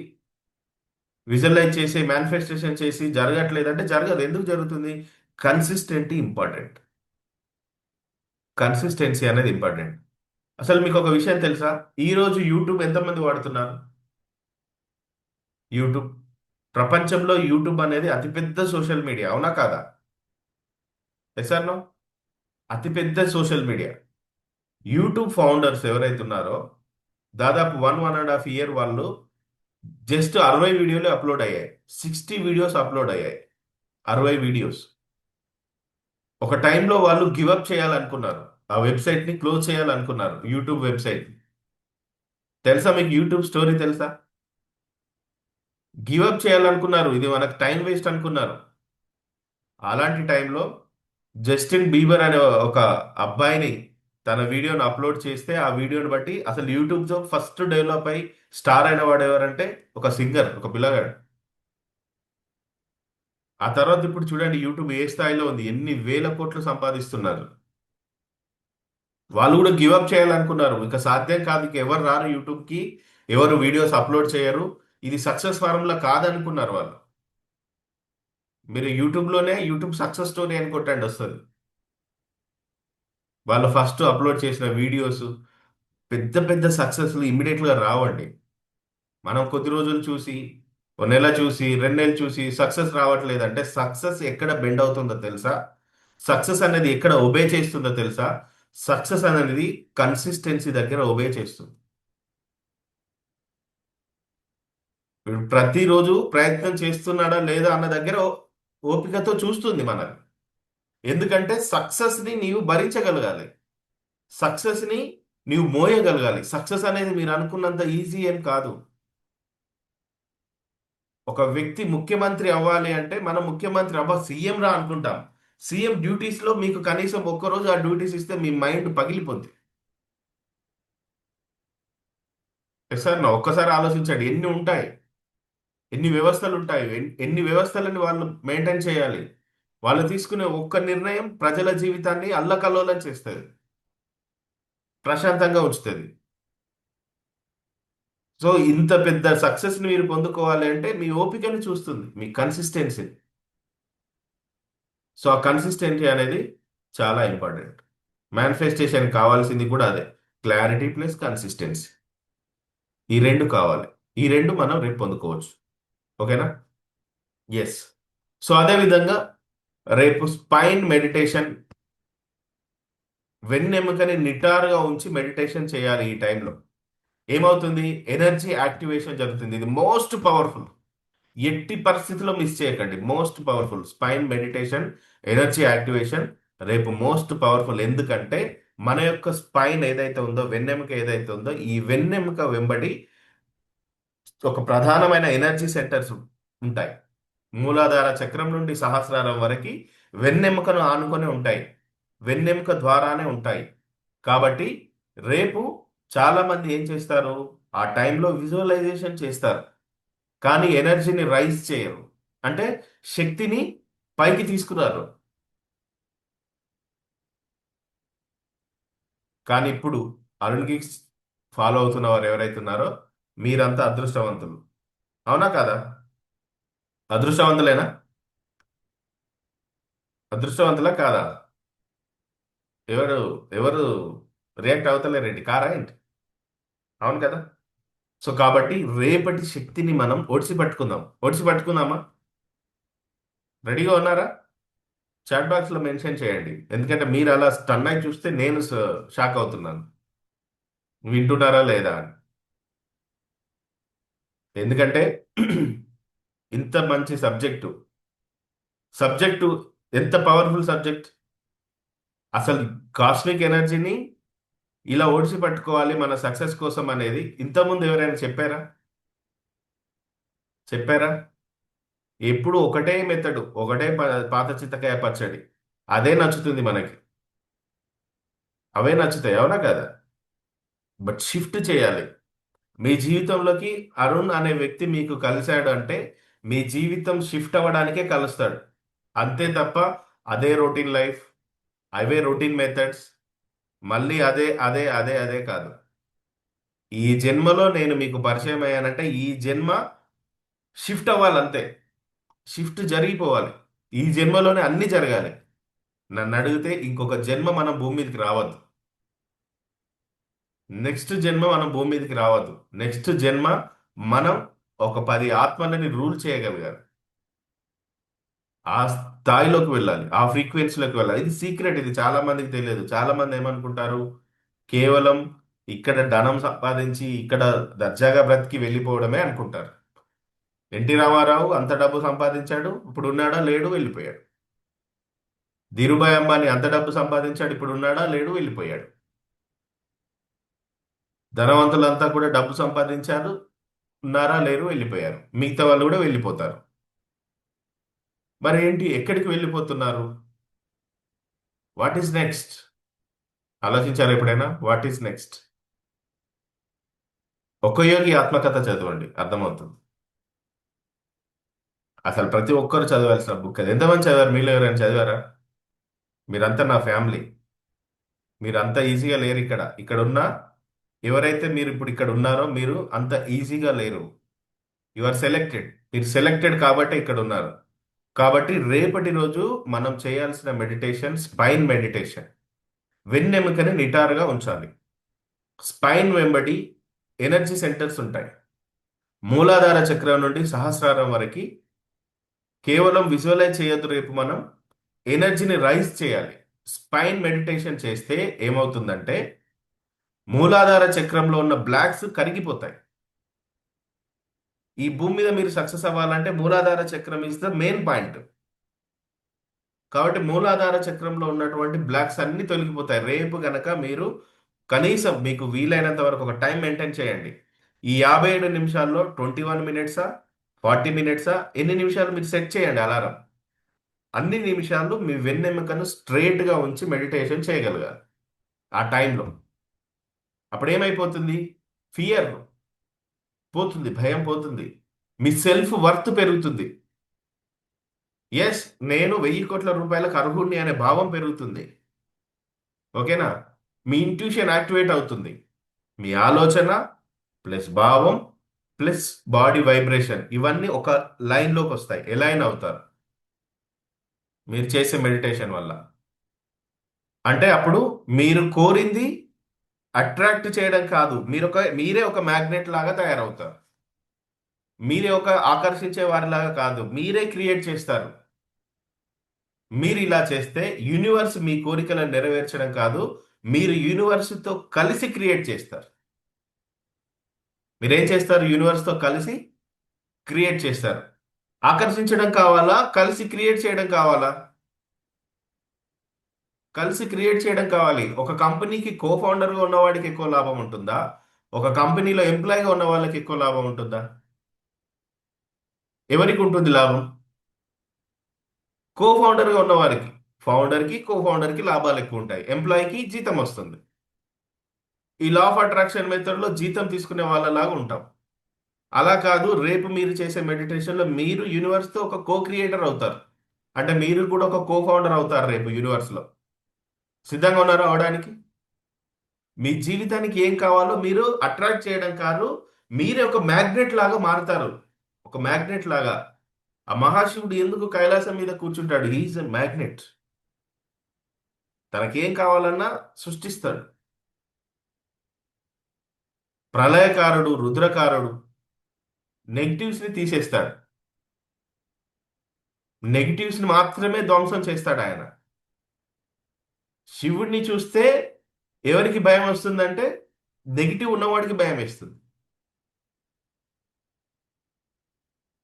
విజువలైజ్ చేసి, మేనిఫెస్టేషన్ చేసి జరగట్లేదంటే జరగదు. ఎందుకు జరుగుతుంది? Consistency important. కన్సిస్టెన్సీ అనేది ఇంపార్టెంట్. అసలు మీకు ఒక విషయం తెలుసా? ఈరోజు యూట్యూబ్ ఎంతమంది వాడుతున్నారు? యూట్యూబ్, ప్రపంచంలో యూట్యూబ్ అనేది అతిపెద్ద సోషల్ మీడియా, అవునా కాదా? Yes or no? అతిపెద్ద సోషల్ మీడియా. యూట్యూబ్ ఫౌండర్స్ ఎవరైతే ఉన్నారో, దాదాపు 1.5 ఇయర్ వాళ్ళు జస్ట్ 60 వీడియోలు అప్లోడ్ అయ్యాయి. 60 వీడియోస్ అప్లోడ్ అయ్యాయి. 60 వీడియోస్. ఒక టైంలో వాళ్ళు గివప్ చేయాలనుకున్నారు, ఆ వెబ్సైట్ని క్లోజ్ చేయాలనుకున్నారు, యూట్యూబ్ వెబ్సైట్. తెలుసా మీకు యూట్యూబ్ స్టోరీ తెలుసా? గివప్ చేయాలనుకున్నారు, ఇది మనకు టైం వేస్ట్ అనుకున్నారు. అలాంటి టైంలో జస్టిన్ బీబర్ అనే ఒక అబ్బాయిని తన వీడియోని అప్లోడ్ చేస్తే, ఆ వీడియోని బట్టి అసలు యూట్యూబ్తో ఫస్ట్ డెవలప్ అయి స్టార్ అయిన వాడు ఎవరంటే ఒక సింగర్, ఒక పిల్లగాడు. ఆ తర్వాత ఇప్పుడు చూడండి యూట్యూబ్ ఏ స్థాయిలో ఉంది, ఎన్ని వేల కోట్లు సంపాదిస్తున్నారు. వాళ్ళు కూడా గివప్ చేయాలనుకున్నారు, ఇంకా సాధ్యం కాదు, ఇక ఎవరు రారు యూట్యూబ్కి, ఎవరు వీడియోస్ అప్లోడ్ చేయరు, ఇది సక్సెస్ ఫార్ములా కాదనుకున్నారు వాళ్ళు. మీరు యూట్యూబ్లోనే యూట్యూబ్ సక్సెస్ స్టోరీ అని కొట్టండి, వస్తుంది. వాళ్ళు ఫస్ట్ అప్లోడ్ చేసిన వీడియోస్ పెద్ద పెద్ద సక్సెస్లు ఇమ్మీడియట్గా రావండి. మనం కొద్ది రోజులు చూసి, ఒక నెల చూసి, 2 నెలలు చూసి సక్సెస్ రావట్లేదంటే సక్సెస్ ఎక్కడ బెండ్ అవుతుందో తెలుసా? సక్సెస్ అనేది ఎక్కడ ఒబే చేస్తుందో తెలుసా? సక్సెస్ అనేది కన్సిస్టెన్సీ దగ్గర ఒబే చేస్తుంది. వీడు ప్రతిరోజు ప్రయత్నం చేస్తున్నాడా లేదా అన్న దగ్గర ఓపికతో చూస్తుంది మనల్ని. ఎందుకంటే సక్సెస్ని నీవు భరించగలగాలి, సక్సెస్ని నీవు మోయగలగాలి. సక్సెస్ అనేది మీరు అనుకున్నంత ఈజీ ఏం కాదు. ఒక వ్యక్తి ముఖ్యమంత్రి అవ్వాలి అంటే మనం ముఖ్యమంత్రి సీఎం రా అనుకుంటాం. సీఎం డ్యూటీస్లో మీకు కనీసం ఒక్కరోజు ఆ డ్యూటీస్ ఇస్తే మీ మైండ్ పగిలిపోద్ది. సార్ నా ఒక్కసారి ఆలోచించండి, ఎన్ని ఉంటాయి, ఎన్ని వ్యవస్థలు ఉంటాయి, ఎన్ని వ్యవస్థలని వాళ్ళు మెయింటైన్ చేయాలి. వాళ్ళు తీసుకునే ఒక్క నిర్ణయం ప్రజల జీవితాన్ని అల్లకల్లోలం చేస్తుంది, ప్రశాంతంగా ఉంచుతుంది. సో ఇంత పెద్ద సక్సెస్ని మీరు పొందుకోవాలి అంటే మీ ఓపికని చూస్తుంది, మీ కన్సిస్టెన్సీ. సో ఆ కన్సిస్టెన్సీ అనేది చాలా ఇంపార్టెంట్. మేనిఫెస్టేషన్ కావాల్సింది కూడా అదే, క్లారిటీ ప్లస్ కన్సిస్టెన్సీ. ఈ రెండు కావాలి. ఈ రెండు మనం రేపు పొందుకోవచ్చు. ఓకేనా? ఎస్. సో అదే విధంగా రేపు స్పైన్ మెడిటేషన్, వెన్నెముకని నిటారుగా ఉంచి మెడిటేషన్ చేయాలి. ఈ టైంలో ఏమవుతుంది? ఎనర్జీ యాక్టివేషన్ జరుగుతుంది. ఇది మోస్ట్ పవర్ఫుల్. ఎట్టి పరిస్థితిలో మిస్ చేయకండి. Most powerful spine meditation, energy activation రేపు మోస్ట్ పవర్ఫుల్. ఎందుకంటే మన యొక్క స్పైన్ ఏదైతే ఉందో, వెన్నెముక ఏదైతే ఉందో, ఈ వెన్నెముక వెంబడి ఒక ప్రధానమైన ఎనర్జీ సెంటర్స్ ఉంటాయి. మూలాధార చక్రం నుండి సహస్రారం వరకు వెన్నెముకను ఆనుకొని ఉంటాయి, వెన్నెముక ద్వారానే ఉంటాయి. కాబట్టి రేపు చాలా మంది ఏం చేస్తారు? ఆ టైంలో విజువలైజేషన్ చేస్తారు, కానీ ఎనర్జీని రైజ్ చేయరు, అంటే శక్తిని పైకి తీసుకురారు. కానీ ఇప్పుడు అరుణ్ గిగ్స్ ఫాలో అవుతున్న వారు ఎవరైతే ఉన్నారో మీరంతా అదృష్టవంతులు. అవునా కాదా? అదృష్టవంతులేనా? అదృష్టవంతులా కాదా? ఎవరు ఎవరు రియాక్ట్ అవుతలేరేంటి? కారా ఏంటి? అవును కదా. సో కాబట్టి రేపటి శక్తిని మనం ఒడిసి పట్టుకుందాం. ఒడిసి పట్టుకుందామా? రెడీగా ఉన్నారా? చాట్ బాక్స్ లో మెన్షన్ చేయండి. ఎందుకంటే మీరు అలా స్టన్ అయి చూస్తే నేను షాక్ అవుతున్నాను. వింటున్నారా లేదా అని. ఎందుకంటే ఇంత మంచి సబ్జెక్టు ఎంత పవర్ఫుల్ సబ్జెక్ట్. అసలు కాస్మిక్ ఎనర్జీని ఇలా ఓడిసి పట్టుకోవాలి మన సక్సెస్ కోసం అనేది ఇంతకుముందు ఎవరైనా చెప్పారా? చెప్పారా? ఎప్పుడు ఒకటే మెథడు, ఒకటే పాత చింతకాయ పచ్చడి. అదే నచ్చుతుంది మనకి. అవే నచ్చుతాయి, అవునా కదా? బట్ షిఫ్ట్ చేయాలి. మీ జీవితంలోకి అరుణ్ అనే వ్యక్తి మీకు కలిశాడు అంటే మీ జీవితం షిఫ్ట్ అవ్వడానికే కలుస్తాడు. అంతే తప్ప అదే రొటీన్ లైఫ్, అవే రొటీన్ మెథడ్స్, మళ్ళీ అదే అదే అదే అదే కాదు. ఈ జన్మలో నేను మీకు పరిచయం అయ్యానంటే ఈ జన్మ షిఫ్ట్ అవ్వాలంతే. షిఫ్ట్ జరిగిపోవాలి. ఈ జన్మలోనే అన్ని జరగాలి. నన్ను అడిగితే ఇంకొక జన్మ మనం భూమి మీదకి రావద్దు. నెక్స్ట్ జన్మ మనం భూమి మీదకి రావద్దు. నెక్స్ట్ జన్మ మనం ఒక 10 ఆత్మలని రూల్ చేయగలగాలి. ఆ స్థాయిలోకి వెళ్ళాలి, ఆ ఫ్రీక్వెన్సీలోకి వెళ్ళాలి. ఇది సీక్రెట్. ఇది చాలా మందికి తెలియదు. చాలా మంది ఏమనుకుంటారు, కేవలం ఇక్కడ ధనం సంపాదించి ఇక్కడ దర్జాగా బ్రతికి వెళ్ళిపోవడమే అనుకుంటారు. ఎన్టీ రామారావు అంత డబ్బు సంపాదించాడు, ఇప్పుడు ఉన్నాడా లేడు వెళ్ళిపోయాడు. ధీరుభాయ్ అంబానీ అంత డబ్బు సంపాదించాడు, ఇప్పుడు ఉన్నాడా లేడు వెళ్ళిపోయాడు. ధనవంతులంతా కూడా డబ్బు సంపాదించారు, ఉన్నారా లేరు వెళ్ళిపోయారు. మిగతా వాళ్ళు కూడా వెళ్ళిపోతారు. మరి ఏంటి, ఎక్కడికి వెళ్ళిపోతున్నారు? What is next? ఆలోచించారు ఎప్పుడైనా? What is next? ఒక్క యోగి ఆత్మకథ చదవండి, అర్థమవుతుంది. అసలు ప్రతి ఒక్కరు చదవాల్సిన బుక్ అది. ఎంతమంది చదివారు? మీలో ఎవరైనా చదివారా? మీరంతా నా ఫ్యామిలీ. మీరు అంత ఈజీగా లేరు ఇక్కడ. ఇక్కడ ఉన్న ఎవరైతే మీరు ఇప్పుడు ఇక్కడ ఉన్నారో మీరు అంత ఈజీగా లేరు. You are selected. మీరు సెలెక్టెడ్ కాబట్టి ఇక్కడ ఉన్నారు. కాబట్టి రేపటి రోజు మనం చేయాల్సిన మెడిటేషన్ స్పైన్ మెడిటేషన్. వెన్నెముకని నిటారుగా ఉంచాలి. స్పైన్ వెంబడి ఎనర్జీ సెంటర్స్ ఉంటాయి. మూలాధార చక్రం నుండి సహస్రారం వరకు కేవలం విజువలైజ్ చేయొద్దు. రేపు మనం ఎనర్జీని రైజ్ చేయాలి. స్పైన్ మెడిటేషన్ చేస్తే ఏమవుతుందంటే మూలాధార చక్రంలో ఉన్న బ్లాక్స్ కరిగిపోతాయి. ఈ భూమి మీద మీరు సక్సెస్ అవ్వాలంటే మూలాధార చక్రం ఇస్ ద మెయిన్ పాయింట్. కాబట్టి మూలాధార చక్రంలో ఉన్నటువంటి బ్లాక్స్ అన్ని తొలగిపోతాయి. రేపు గనక మీరు కనీసం మీకు వీలైనంత వరకు ఒక టైం మెయింటైన్ చేయండి. ఈ 57 నిమిషాల్లో 21 మినిట్సా, 40 మినిట్సా, ఎన్ని నిమిషాలు మీరు సెట్ చేయండి అలారం. అన్ని నిమిషాలు మీ వెన్నెముకను స్ట్రైట్గా ఉంచి మెడిటేషన్ చేయగలగాలి ఆ టైంలో. అప్పుడు ఏమైపోతుంది? ఫియర్ పోతుంది, భయం పోతుంది, మీ సెల్ఫ్ వర్త్ పెరుగుతుంది. ఎస్, నేను 1000 కోట్ల రూపాయలకు అర్హుణ్ణి అనే భావం పెరుగుతుంది. ఓకేనా? మీ ఇంట్యూషన్ యాక్టివేట్ అవుతుంది. మీ ఆలోచన ప్లస్ భావం ప్లస్ బాడీ వైబ్రేషన్ ఇవన్నీ ఒక లైన్లోకి వస్తాయి. ఎలైన్ అవుతారు మీరు చేసే మెడిటేషన్ వల్ల. అంటే అప్పుడు మీరు కోరింది అట్రాక్ట్ చేయడం కాదు, మీరే ఒక మ్యాగ్నెట్ లాగా తయారవుతారు. మీరే ఒక ఆకర్షించే వారిలాగా కాదు, మీరే క్రియేట్ చేస్తారు. మీరు ఇలా చేస్తే యూనివర్స్ మీ కోరికలను నెరవేర్చడం కాదు, మీరు యూనివర్స్తో కలిసి క్రియేట్ చేస్తారు. మీరేం చేస్తారు? యూనివర్స్తో కలిసి క్రియేట్ చేస్తారు. ఆకర్షించడం కావాలా, కలిసి క్రియేట్ చేయడం కావాలా? కలిసి క్రియేట్ చేయడం కావాలి. ఒక కంపెనీకి కో ఫౌండర్గా ఉన్నవాడికి ఎక్కువ లాభం ఉంటుందా, ఒక కంపెనీలో ఎంప్లాయీగా ఉన్న వాళ్ళకి ఎక్కువ లాభం ఉంటుందా? ఎవరికి ఉంటుంది లాభం? కో ఫౌండర్గా ఉన్నవారికి. ఫౌండర్కి కో ఫౌండర్కి లాభాలు ఎక్కువ ఉంటాయి, ఎంప్లాయీకి జీతం వస్తుంది. ఈ లా ఆఫ్ అట్రాక్షన్ మెథడ్లో జీతం తీసుకునే వాళ్ళలాగా ఉంటాం. అలా కాదు, రేపు మీరు చేసే మెడిటేషన్లో మీరు యూనివర్స్తో ఒక కో క్రియేటర్ అవుతారు. అంటే మీరు కూడా ఒక కో ఫౌండర్ అవుతారు రేపు యూనివర్స్లో. సిద్ధంగా ఉన్నారా అవడానికి? మీ జీవితానికి ఏం కావాలో మీరు అట్రాక్ట్ చేయడం కాదు, మీరే ఒక మ్యాగ్నెట్ లాగా మారుతారు. ఒక మ్యాగ్నెట్ లాగా. ఆ మహాశివుడు ఎందుకు కైలాసం మీద కూర్చుంటాడు? He is a magnet. తనకేం కావాలన్నా సృష్టిస్తాడు. ప్రళయకారుడు, రుద్రకారుడు. నెగిటివ్స్ ని తీసేస్తాడు. నెగిటివ్స్ ని మాత్రమే ధ్వంసం చేస్తాడు ఆయన. శివుడిని చూస్తే ఎవరికి భయం వస్తుందంటే నెగిటివ్ ఉన్నవాడికి భయం వేస్తుంది.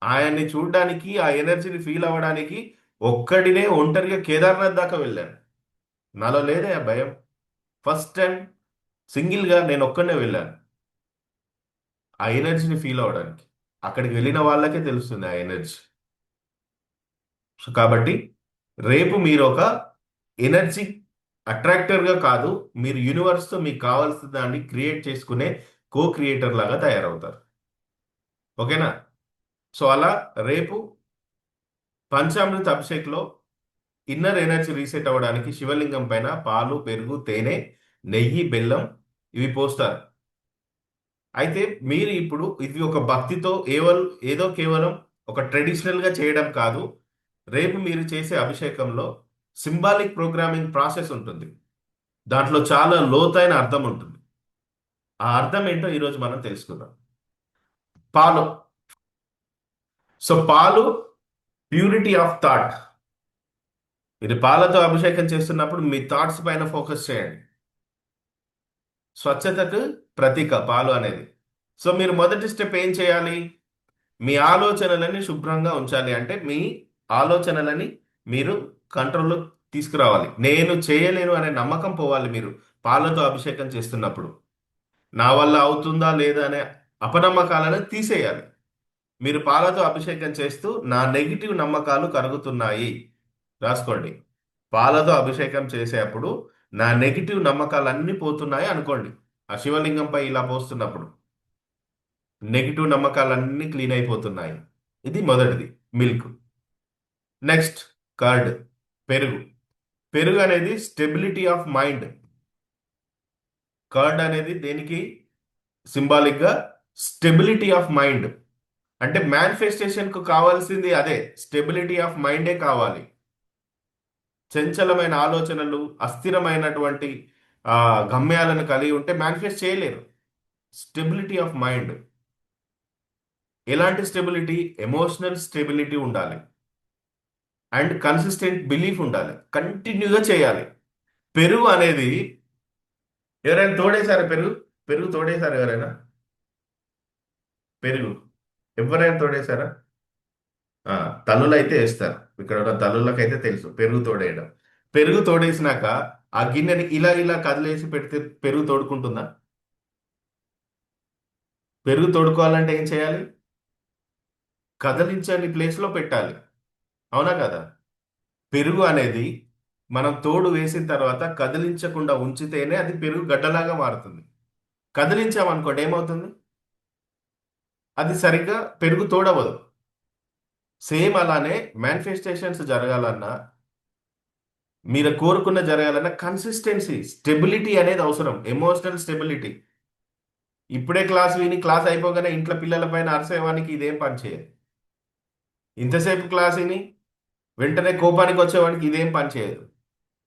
ఆయన్ని చూడడానికి, ఆ ఎనర్జీని ఫీల్ అవ్వడానికి ఒక్కడినే ఒంటరిగా కేదార్నాథ్ దాకా వెళ్ళాను. నాలో లేదే ఆ భయం. ఫస్ట్ టైం సింగిల్గా నేను ఒక్కడనే వెళ్ళాను ఆ ఎనర్జీని ఫీల్ అవ్వడానికి. అక్కడికి వెళ్ళిన వాళ్ళకే తెలుస్తుంది ఆ ఎనర్జీ. సో కాబట్టి రేపు మీరు ఒక ఎనర్జీ అట్రాక్టర్గా కాదు, మీరు యూనివర్స్తో మీకు కావాల్సిన దాన్ని క్రియేట్ చేసుకునే కో క్రియేటర్ లాగా తయారవుతారు. ఓకేనా? సో అలా రేపు పంచామృత అభిషేక్లో ఇన్నర్ ఎనర్జీ రీసెట్ అవ్వడానికి శివలింగం పైన పాలు, పెరుగు, తేనె, నెయ్యి, బెల్లం ఇవి పోస్తారు. అయితే మీరు ఇప్పుడు ఇది ఒక భక్తితో ఏదో కేవలం ఒక ట్రెడిషనల్గా చేయడం కాదు. రేపు మీరు చేసే అభిషేకంలో సింబాలిక్ ప్రోగ్రామింగ్ ప్రాసెస్ ఉంటుంది. దాంట్లో చాలా లోతైన అర్థం ఉంటుంది. ఆ అర్థం ఏంటో ఈరోజు మనం తెలుసుకుందాం. పాలు. సో పాలు ప్యూరిటీ ఆఫ్ థాట్. మీరు పాలతో అభిషేకం చేస్తున్నప్పుడు మీ థాట్స్ పైన ఫోకస్ చేయండి. స్వచ్ఛతకు ప్రతీక పాలు అనేది. సో మీరు మొదటి స్టెప్ ఏం చేయాలి? మీ ఆలోచనలని శుభ్రంగా ఉంచాలి. అంటే మీ ఆలోచనలని మీరు కంట్రోల్లో తీసుకురావాలి. నేను చేయలేను అనే నమ్మకం పోవాలి. మీరు పాలతో అభిషేకం చేస్తున్నప్పుడు నా వల్ల అవుతుందా లేదా అనే అపనమ్మకాలను తీసేయాలి. మీరు పాలతో అభిషేకం చేస్తూ నా నెగిటివ్ నమ్మకాలు కరుగుతున్నాయి. రాసుకోండి. పాలతో అభిషేకం చేసేటప్పుడు నా నెగిటివ్ నమ్మకాలన్నీ పోతున్నాయి అనుకోండి. ఆ శివలింగంపై ఇలా పోస్తున్నప్పుడు నెగిటివ్ నమ్మకాలన్నీ క్లీన్ అయిపోతున్నాయి. ఇది మొదటిది. మిల్క్. నెక్స్ట్ కర్డ్, పెరుగు. పెరుగు అనేది స్టెబిలిటీ ఆఫ్ మైండ్. కర్డ్ అనేది దేనికి సింబాలిక్గా? Stability of mind. అంటే మేనిఫెస్టేషన్కు కావాల్సింది అదే, స్టెబిలిటీ ఆఫ్ మైండే కావాలి. చంచలమైన ఆలోచనలు, అస్థిరమైనటువంటి గమ్యాలను కలిగి ఉంటే మేనిఫెస్ట్ చేయలేరు. Stability of mind. ఎలాంటి స్టెబిలిటీ? ఎమోషనల్ స్టెబిలిటీ ఉండాలి అండ్ కన్సిస్టెంట్ బిలీఫ్ ఉండాలి. కంటిన్యూగా చేయాలి. పెరుగు అనేది ఎవరైనా తోడేశారా? పెరుగు పెరుగు తోడేశారు ఎవరైనా? పెరుగు ఎవరైనా తోడేశారా? ఆ, తల్లులు అయితే వేస్తారు. ఇక్కడ ఉన్న తల్లులకైతే తెలుసు పెరుగు తోడేయడం. పెరుగు తోడేసినాక ఆ గిన్నెని ఇలా ఇలా కదిలేసి పెడితే పెరుగు తోడుకుంటుందా? పెరుగు తోడుకోవాలంటే ఏం చేయాలి? కదిలించని ప్లేస్లో పెట్టాలి. అవునా కదా? పెరుగు అనేది మనం తోడు వేసిన తర్వాత కదిలించకుండా ఉంచితేనే అది పెరుగు గడ్డలాగా మారుతుంది. కదిలించామనుకోండి ఏమవుతుంది? అది సరిగ్గా పెరుగు తోడవదు. సేమ్ అలానే మేనిఫెస్టేషన్స్ జరగాలన్నా, మీరు కోరుకున్న జరగాలన్నా కన్సిస్టెన్సీ, స్టెబిలిటీ అనేది అవసరం. Emotional stability. ఇప్పుడే క్లాస్ విని క్లాస్ అయిపోగానే ఇంట్లో పిల్లల పైన అరిసేవానికి ఇదేం పని చేయదు. ఇంతసేపు క్లాస్ విని వెంటనే కోపానికి వచ్చేవాడికి ఇదేం పని చేయదు.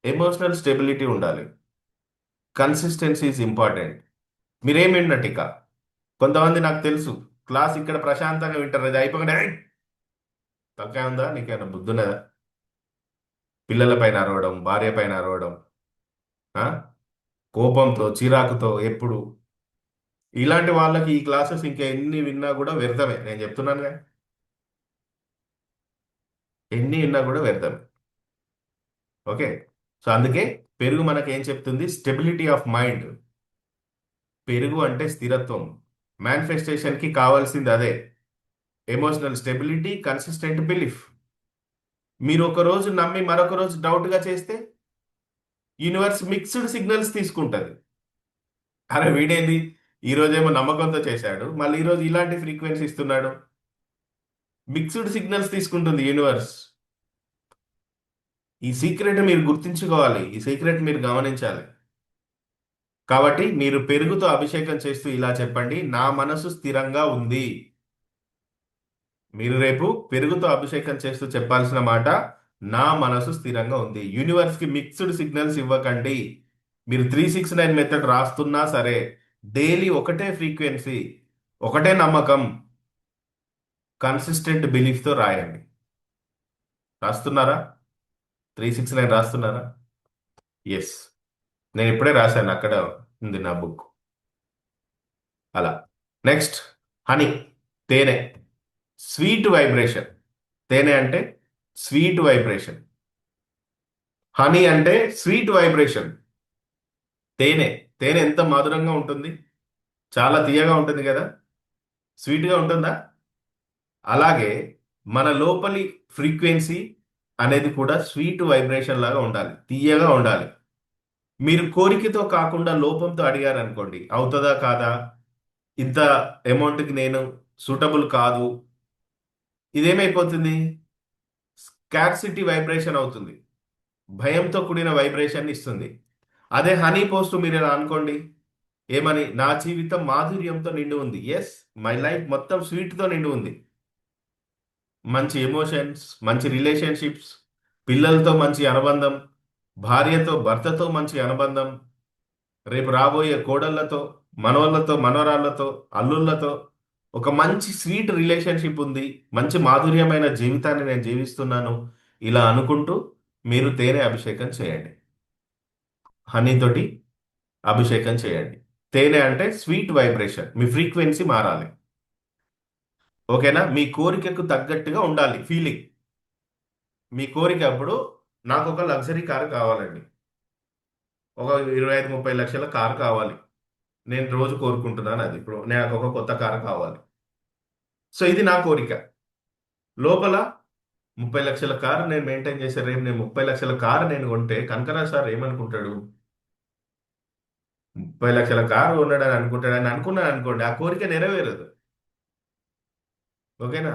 ఎమోషనల్ స్టెబిలిటీ ఉండాలి. Consistency is important. మీరేం విన్నట్టు ఇక కొంతమంది నాకు తెలుసు క్లాస్ ఇక్కడ ప్రశాంతంగా వింటారు, అది అయిపోగానే "ఏయ్, తలకాయ ఉందా నీకేమైనా బుద్ధున్నదా?" పిల్లల పైన అరవడం, భార్య పైన అరవడం, ఆ? కోపంతో చిరాకుతో ఎప్పుడు. ఇలాంటి వాళ్ళకి ఈ క్లాసెస్ ఇంకా ఎన్ని విన్నా కూడా వ్యర్థమే. నేను చెప్తున్నానుగా, ఎన్ని విన్నా కూడా వ్యర్థమే. ఓకే. సో అందుకే పెరుగు మనకి ఏం చెప్తుంది? Stability of mind. పెరుగు అంటే స్థిరత్వం. మేనిఫెస్టేషన్కి కావాల్సింది అదే. Emotional stability, consistent belief. మీరు ఒక రోజు నమ్మి మరొక రోజు డౌట్గా చేస్తే యూనివర్స్ మిక్స్డ్ సిగ్నల్స్ తీసుకుంటుంది. అరే వీడేంది ఈ రోజేమో నమ్మకంతో చేశాడు, మళ్ళీ ఈరోజు ఇలాంటి ఫ్రీక్వెన్సీ ఇస్తున్నాడు. మిక్స్డ్ సిగ్నల్స్ తీసుకుంటుంది యూనివర్స్. ఈ సీక్రెట్ మీరు గుర్తుంచుకోవాలి. ఈ సీక్రెట్ మీరు గమనించాలి. కాబట్టి మీరు పెరుగుతో అభిషేకం చేస్తూ ఇలా చెప్పండి, నా మనసు స్థిరంగా ఉంది. మీరు రేపు పెరుగుతో అభిషేకం చేస్తూ చెప్పాల్సిన మాట, నా మనసు స్థిరంగా ఉంది. యూనివర్స్ కి మిక్స్డ్ సిగ్నల్స్ ఇవ్వకండి. మీరు 369 మెథడ్ రాస్తున్నా సరే, డైలీ ఒకటే ఫ్రీక్వెన్సీ, ఒకటే నమ్మకం, కన్సిస్టెంట్ బిలీఫ్ తో రాయండి. రాస్తున్నారా? 369 రాస్తున్నారా? ఎస్, నేను ఇప్పుడే రాశాను, అక్కడ ఉంది నా బుక్. అలా. నెక్స్ట్, హనీ, తేనె, స్వీట్ వైబ్రేషన్. తేనె అంటే స్వీట్ వైబ్రేషన్, హనీ అంటే స్వీట్ వైబ్రేషన్. తేనె, తేనె ఎంత మధురంగా ఉంటుంది, చాలా తీయగా ఉంటుంది కదా, స్వీట్గా ఉంటుందా? అలాగే మన లోపలి ఫ్రీక్వెన్సీ అనేది కూడా స్వీట్ వైబ్రేషన్ లాగా ఉండాలి, తీయగా ఉండాలి. మీరు కోరికతో కాకుండా లోపంతో అడిగారు అనుకోండి, అవుతుందా కాదా, ఇంత అమౌంట్కి నేను సూటబుల్ కాదు, ఇదేమైపోతుంది? స్కార్సిటీ వైబ్రేషన్ అవుతుంది, భయంతో కూడిన వైబ్రేషన్ ఇస్తుంది. అదే హనీ పోస్ట్ మీరు ఇలా అనుకోండి, ఏమని, నా జీవితం మాధుర్యంతో నిండి ఉంది. ఎస్, మై లైఫ్ మొత్తం స్వీట్తో నిండి ఉంది. మంచి ఎమోషన్స్, మంచి రిలేషన్షిప్స్, పిల్లలతో మంచి అనుబంధం, భార్యతో భర్తతో మంచి అనుబంధం, రేపు రాబోయే కోడళ్లతో, మనవళ్ళతో మనవరాళ్లతో, అల్లుళ్ళతో ఒక మంచి స్వీట్ రిలేషన్షిప్ ఉంది, మంచి మాధుర్యమైన జీవితాన్ని నేను జీవిస్తున్నాను. ఇలా అనుకుంటూ మీరు తేనె అభిషేకం చేయండి, హనీ తోటి అభిషేకం చేయండి. తేనె అంటే స్వీట్ వైబ్రేషన్, మీ ఫ్రీక్వెన్సీ మారాలి. ఓకేనా? మీ కోరికకు తగ్గట్టుగా ఉండాలి ఫీలింగ్. మీ కోరిక అప్పుడు, నాకు ఒక లగ్జరీ కారు కావాలండి, ఒక 25-30 లక్షల కారు కావాలి, నేను రోజు కోరుకుంటున్నాను అది. ఇప్పుడు నాకు ఒక కొత్త కారు కావాలి. సో ఇది నా కోరిక. లోపల 30 లక్షల కారు నేను మెయింటైన్ చేసే, రేపు నేను 30 లక్షల కారు నేను కొంటే కనకరాజ్ సార్ ఏమనుకుంటాడు? 30 లక్షల కారు ఉన్నాడని అనుకుంటాడు అని అనుకున్నాను అనుకోండి, ఆ కోరిక నెరవేరదు. ఓకేనా?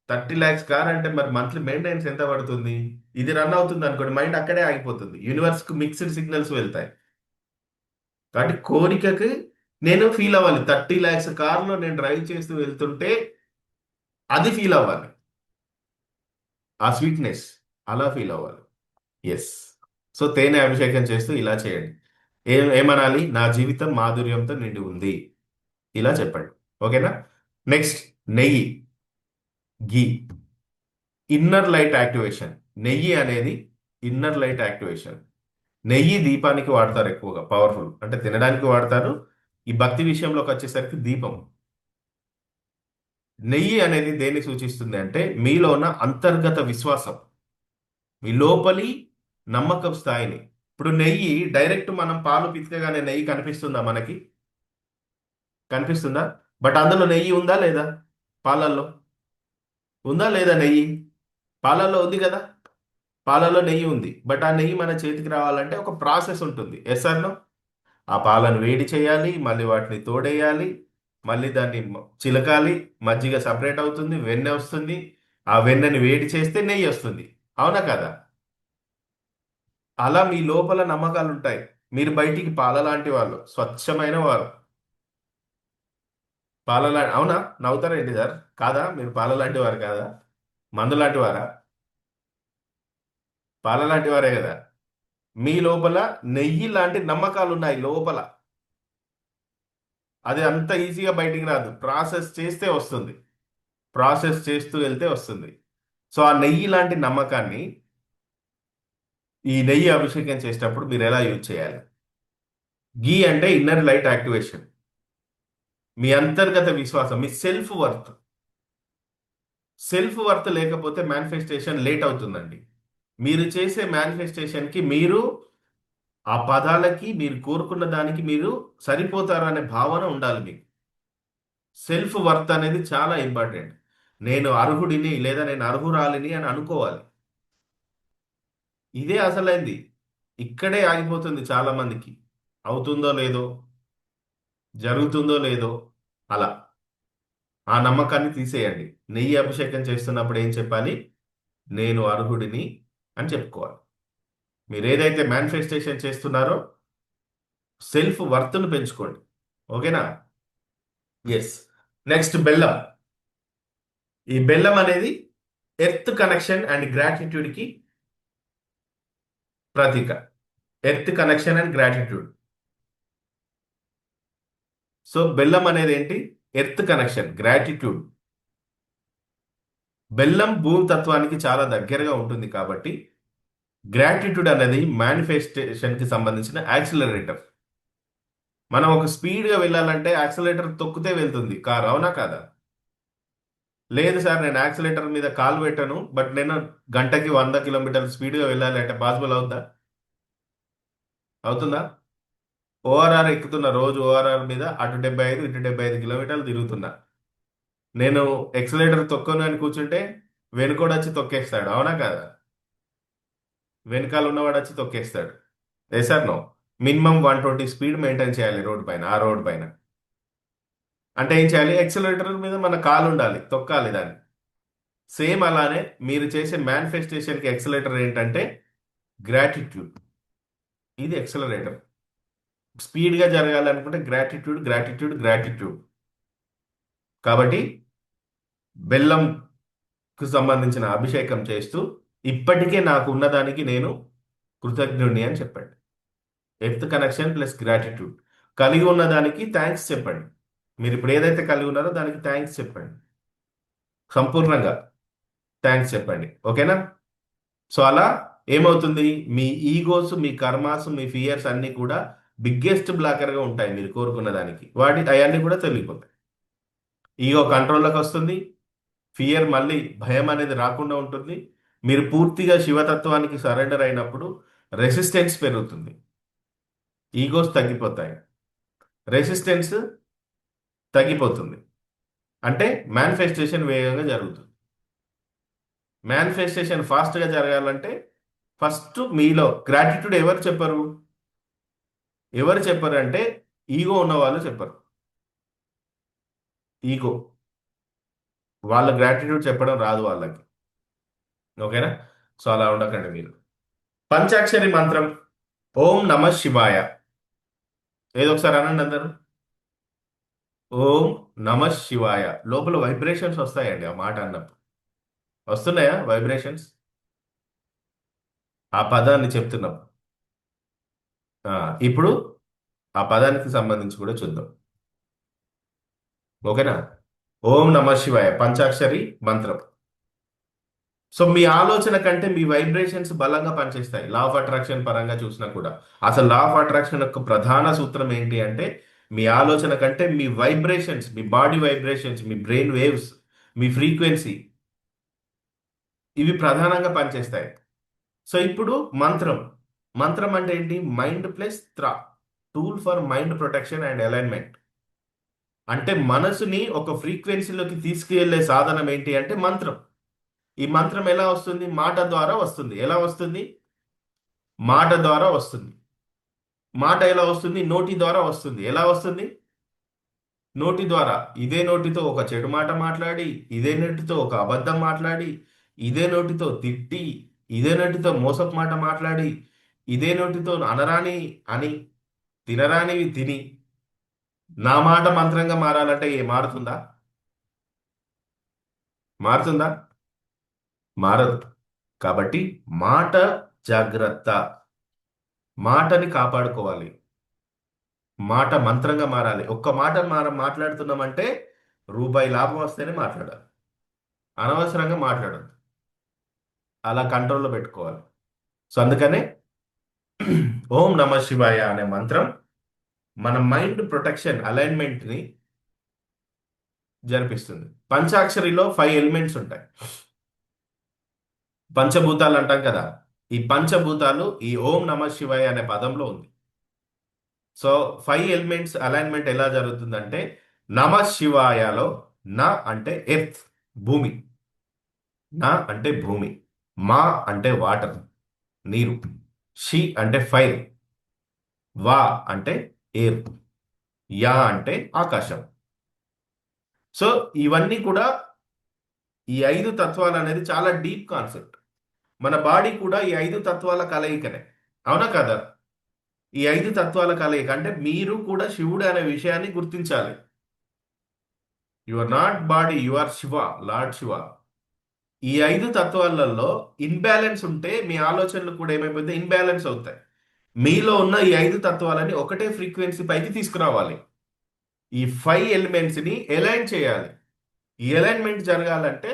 30 lakhs కార్ అంటే మరి మంత్లీ మెయింటెనెన్స్ ఎంత పడుతుంది? ఇది రన్ అవుతుంది అనుకోండి, మైండ్ అక్కడే ఆగిపోతుంది, యూనివర్స్ కు మిక్స్డ్ సిగ్నల్స్ వెళ్తాయి. కాబట్టి కోరికకి నేను ఫీల్ అవ్వాలి, 30 lakhs కార్లో నేను డ్రైవ్ చేస్తూ వెళ్తుంటే అది ఫీల్ అవ్వాలి, ఆ స్వీట్నెస్ అలా ఫీల్ అవ్వాలి. ఎస్. సో తేనె అభిషేకం చేస్తూ ఇలా చేయండి. ఏమనాలి? నా జీవితం మాధుర్యంతో నిండి ఉంది, ఇలా చెప్పండి. ఓకేనా? నెక్స్ట్, నెయ్యి, ఘీ, ఇన్నర్ లైట్ యాక్టివేషన్. నెయ్యి అనేది ఇన్నర్ లైట్ యాక్టివేషన్. నెయ్యి దీపానికి వాడతారు ఎక్కువగా, పవర్ఫుల్ అంటే తినడానికి వాడతారు. ఈ భక్తి విషయంలోకి వచ్చేసరికి దీపం. నెయ్యి అనేది దేన్ని సూచిస్తుంది అంటే, మీలో ఉన్న అంతర్గత విశ్వాసం, మీ లోపలి నమ్మకం స్థాయిని. ఇప్పుడు నెయ్యి డైరెక్ట్ మనం పాలు పితకగానే నెయ్యి కనిపిస్తుందా మనకి? కనిపిస్తుందా? బట్ అందులో నెయ్యి ఉందా లేదా? పాలల్లో ఉందా లేదా నెయ్యి? పాలల్లో ఉంది కదా, పాలలో నెయ్యి ఉంది. బట్ ఆ నెయ్యి మన చేతికి రావాలంటే ఒక ప్రాసెస్ ఉంటుంది. Yes or no? ఆ పాలను వేడి చేయాలి, మళ్ళీ వాటిని తోడేయాలి, మళ్ళీ దాన్ని చిలకాలి, మజ్జిగ సపరేట్ అవుతుంది, వెన్నె వస్తుంది, ఆ వెన్నెని వేడి చేస్తే నెయ్యి వస్తుంది. అవునా కదా? అలా మీ లోపల నమ్మకాలు ఉంటాయి. మీరు బయటికి పాల లాంటి వాళ్ళు, స్వచ్ఛమైన వారు. అవునా? నవ్వుతారా ఏంటి సార్? కాదా? మీరు పాల లాంటి వారు కాదా? మందు లాంటి వారా? పాల లాంటి వారే కదా. మీ లోపల నెయ్యి లాంటి నమ్మకాలు ఉన్నాయి లోపల. అది అంత ఈజీగా బయటికి రాదు, ప్రాసెస్ చేస్తే వస్తుంది, ప్రాసెస్ చేస్తూ వెళ్తే వస్తుంది. సో ఆ నెయ్యి లాంటి నమ్మకాన్ని ఈ నెయ్యి అభిషేకం చేసేటప్పుడు మీరు ఎలా యూజ్ చేయాలి? గీ అంటే ఇన్నర్ లైట్ యాక్టివేషన్, మీ అంతర్గత విశ్వాసం, మీ సెల్ఫ్ వర్త్. సెల్ఫ్ వర్త్ లేకపోతే మేనిఫెస్టేషన్ లేట్ అవుతుందండి. మీరు చేసే మేనిఫెస్టేషన్కి మీరు, ఆ పదాలకి, మీరు కోరుకున్న దానికి మీరు సరిపోతారు అనే భావన ఉండాలి మీకు. సెల్ఫ్ వర్త్ అనేది చాలా ఇంపార్టెంట్. నేను అర్హుడిని లేదా నేను అర్హురాలిని అని అనుకోవాలి. ఇదే అసలైంది. ఇక్కడే ఆగిపోతుంది చాలా మందికి. అవుతుందో లేదో, జరుగుతుందో లేదో, అలా ఆ నమ్మకాన్ని తీసేయండి. నెయ్యి అభిషేకం చేస్తున్నప్పుడు ఏం చెప్పాలి? నేను అర్హుడిని అని చెప్పుకోవాలి. మీరు ఏదైతే మేనిఫెస్టేషన్ చేస్తున్నారో సెల్ఫ్ వర్త్ను పెంచుకోండి. ఓకేనా? ఎస్. నెక్స్ట్ బెల్లం. ఈ బెల్లం అనేది ఎర్త్ కనెక్షన్ అండ్ గ్రాటిట్యూడ్కి ప్రతీక. Earth connection and gratitude. So బెల్లం అనేది ఏంటి? Earth connection, gratitude. బెల్లం భూమి తత్వానికి చాలా దగ్గరగా ఉంటుంది కాబట్టి గ్రాటిట్యూడ్ అనేది మేనిఫెస్టేషన్కి సంబంధించిన యాక్సిలరేటర్. మనం ఒక స్పీడ్గా వెళ్ళాలంటే యాక్సిలరేటర్ తొక్కితే వెళ్తుంది కారు, అవునా కాదా? లేదు సార్, నేను యాక్సిలేటర్ మీద కాలు పెట్టను, బట్ నేను గంటకి 100 కిలోమీటర్ల స్పీడ్గా వెళ్ళాలి అంటే పాసిబుల్ అవుతుందా? అవుతుందా? ఓఆర్ఆర్ ఎక్కుతున్న రోజు, ఓఆర్ఆర్ మీద అటు 75 ఇటు 75 కిలోమీటర్లు తిరుగుతున్నా. నేను ఎక్సలేటర్ తొక్కను అని కూర్చుంటే వెనుకోడు వచ్చి తొక్కేస్తాడు, అవునా కాదా? వెనకాల ఉన్నవాడు వచ్చి తొక్కేస్తాడు. Sir no. Minimum 120 speed maintain చేయాలి రోడ్ పైన, ఆ రోడ్ పైన. అంటే ఏం చేయాలి? ఎక్సలేటర్ మీద మన కాలు ఉండాలి, తొక్కాలి దాన్ని. సేమ్ అలానే మీరు చేసే మేనిఫెస్టేషన్కి ఎక్సలేటర్ ఏంటంటే గ్రాటిట్యూడ్. ఇది ఎక్సలరేటర్. స్పీడ్గా జరగాలనుకుంటే గ్రాటిట్యూడ్, గ్రాటిట్యూడ్, గ్రాటిట్యూడ్. కాబట్టి బెల్లంకు సంబంధించిన అభిషేకం చేస్తూ ఇప్పటికే నాకు ఉన్నదానికి నేను కృతజ్ఞుడిని అని చెప్పండి. Earth connection plus gratitude. కలిగి ఉన్నదానికి థ్యాంక్స్ చెప్పండి. మీరు ఇప్పుడు ఏదైతే కలిగి ఉన్నారో దానికి థ్యాంక్స్ చెప్పండి. సంపూర్ణంగా థ్యాంక్స్ చెప్పండి. ఓకేనా? సో అలా ఏమవుతుంది? మీ ఈగోస్, మీ కర్మాస్, మీ ఫియర్స్ అన్నీ కూడా బిగ్గెస్ట్ బ్లాకర్గా ఉంటాయి మీరు కోరుకున్న దానికి. అవన్నీ కూడా తొలగిపోతాయి. ఈగో కంట్రోల్లోకి వస్తుంది. ఫియర్, మళ్ళీ భయం అనేది రాకుండా ఉంటుంది. మీరు పూర్తిగా శివతత్వానికి సరెండర్ అయినప్పుడు రెసిస్టెన్స్ పెరుగుతుంది, ఈగోస్ తగ్గిపోతాయి, రెసిస్టెన్స్ తగ్గిపోతుంది. అంటే మేనిఫెస్టేషన్ వేగంగా జరుగుతుంది. మేనిఫెస్టేషన్ ఫాస్ట్గా జరగాలంటే ఫస్ట్ మీలో గ్రాటిట్యూడ్ ఎవరు చెప్పరు? ఎవరు చెప్పరు అంటే ఈగో ఉన్న వాళ్ళు చెప్పరు. ఈగో వాళ్ళ గ్రాటిట్యూడ్ చెప్పడం రాదు వాళ్ళకి. ఓకేనా? సో అలా ఉండకండి మీరు. పంచాక్షరి మంత్రం ఓం నమ శివాయ. ఏదో ఒకసారి అనండి అందరు. ఓం నమ శివాయ. లోపల వైబ్రేషన్స్ వస్తాయండి ఆ మాట అన్నప్పుడు. వస్తున్నాయా వైబ్రేషన్స్ ఆ పదాన్ని చెప్తున్నాం? ఇప్పుడు ఆ పదానికి సంబంధించి కూడా చూద్దాం. ఓకేనా? ఓం నమ శివాయ పంచాక్షరి మంత్రం. సో మీ ఆలోచన కంటే మీ వైబ్రేషన్స్ బలంగా పనిచేస్తాయి. లా ఆఫ్ అట్రాక్షన్ పరంగా చూసినా కూడా అసలు లా ఆఫ్ అట్రాక్షన్ యొక్క ప్రధాన సూత్రం ఏంటి అంటే మీ ఆలోచన కంటే మీ వైబ్రేషన్స్, మీ బాడీ వైబ్రేషన్స్, మీ బ్రెయిన్ వేవ్స్, మీ ఫ్రీక్వెన్సీ, ఇవి ప్రధానంగా పనిచేస్తాయి. సో ఇప్పుడు మంత్రం. మంత్రం అంటే ఏంటి? Mind plus tra, tool for mind protection and alignment. అంటే మనసుని ఒక ఫ్రీక్వెన్సీలోకి తీసుకువెళ్ళే సాధనం ఏంటి అంటే మంత్రం. ఈ మంత్రం ఎలా వస్తుంది? మాట ద్వారా వస్తుంది. ఎలా వస్తుంది? మాట ద్వారా వస్తుంది. మాట ఎలా వస్తుంది? నోటి ద్వారా వస్తుంది. ఎలా వస్తుంది? నోటి ద్వారా. ఇదే నోటితో ఒక చెడు మాట మాట్లాడి, ఇదే నోటితో ఒక అబద్ధం మాట్లాడి, ఇదే నోటితో తిట్టి, ఇదే నోటితో మోసపు మాట మాట్లాడి, ఇదే నోటితో అనరాని అని, తినరానివి తిని, నా మాట మంత్రంగా మారాలంటే మారుతుందా? మారుతుందా? మారదు. కాబట్టి మాట జాగ్రత్త. మాటని కాపాడుకోవాలి. మాట మంత్రంగా మారాలి. ఒక్క మాట మనం మాట్లాడుతున్నామంటే రూపాయి లాభం వస్తేనే మాట్లాడాలి. అనవసరంగా మాట్లాడద్దు. అలా కంట్రోల్లో పెట్టుకోవాలి. సో అందుకనే ఓం నమ శివాయ అనే మంత్రం మన మైండ్ ప్రొటెక్షన్, అలైన్మెంట్ని జరిపిస్తుంది. పంచాక్షరిలో 5 ఎలిమెంట్స్ ఉంటాయి. పంచభూతాలు అంటాం కదా, ఈ పంచభూతాలు ఈ ఓం నమ శివాయ అనే పదంలో ఉంది. సో 5 ఎలిమెంట్స్ అలైన్మెంట్ ఎలా జరుగుతుందంటే నమ శివాయలో న అంటే ఎర్త్, భూమి. నా అంటే భూమి. మా అంటే వాటర్, నీరు. షి అంటే ఫైర్. వా అంటే ఎయిర్. యా అంటే ఆకాశం. సో ఇవన్నీ కూడా, ఈ 5 తత్వాలు అనేది చాలా డీప్ కాన్సెప్ట్. మన బాడీ కూడా ఈ 5 తత్వాల కలయికనే, అవునా కదా? ఈ ఐదు తత్వాల కలయిక అంటే మీరు కూడా శివుడు అనే విషయాన్ని గుర్తించాలి. You are not body, you are Shiva, lord Shiva. ఈ ఐదు తత్వాలలో ఇన్బ్యాలెన్స్ ఉంటే మీ ఆలోచనలు కూడా ఏమైపోతే ఇన్బ్యాలెన్స్ అవుతాయి. మీలో ఉన్న ఈ ఐదు తత్వాలని ఒకటే ఫ్రీక్వెన్సీ పైకి తీసుకురావాలి. ఈ 5 ఎలిమెంట్స్ని ఎలైన్ చేయాలి. ఈ అలైన్మెంట్ జరగాలంటే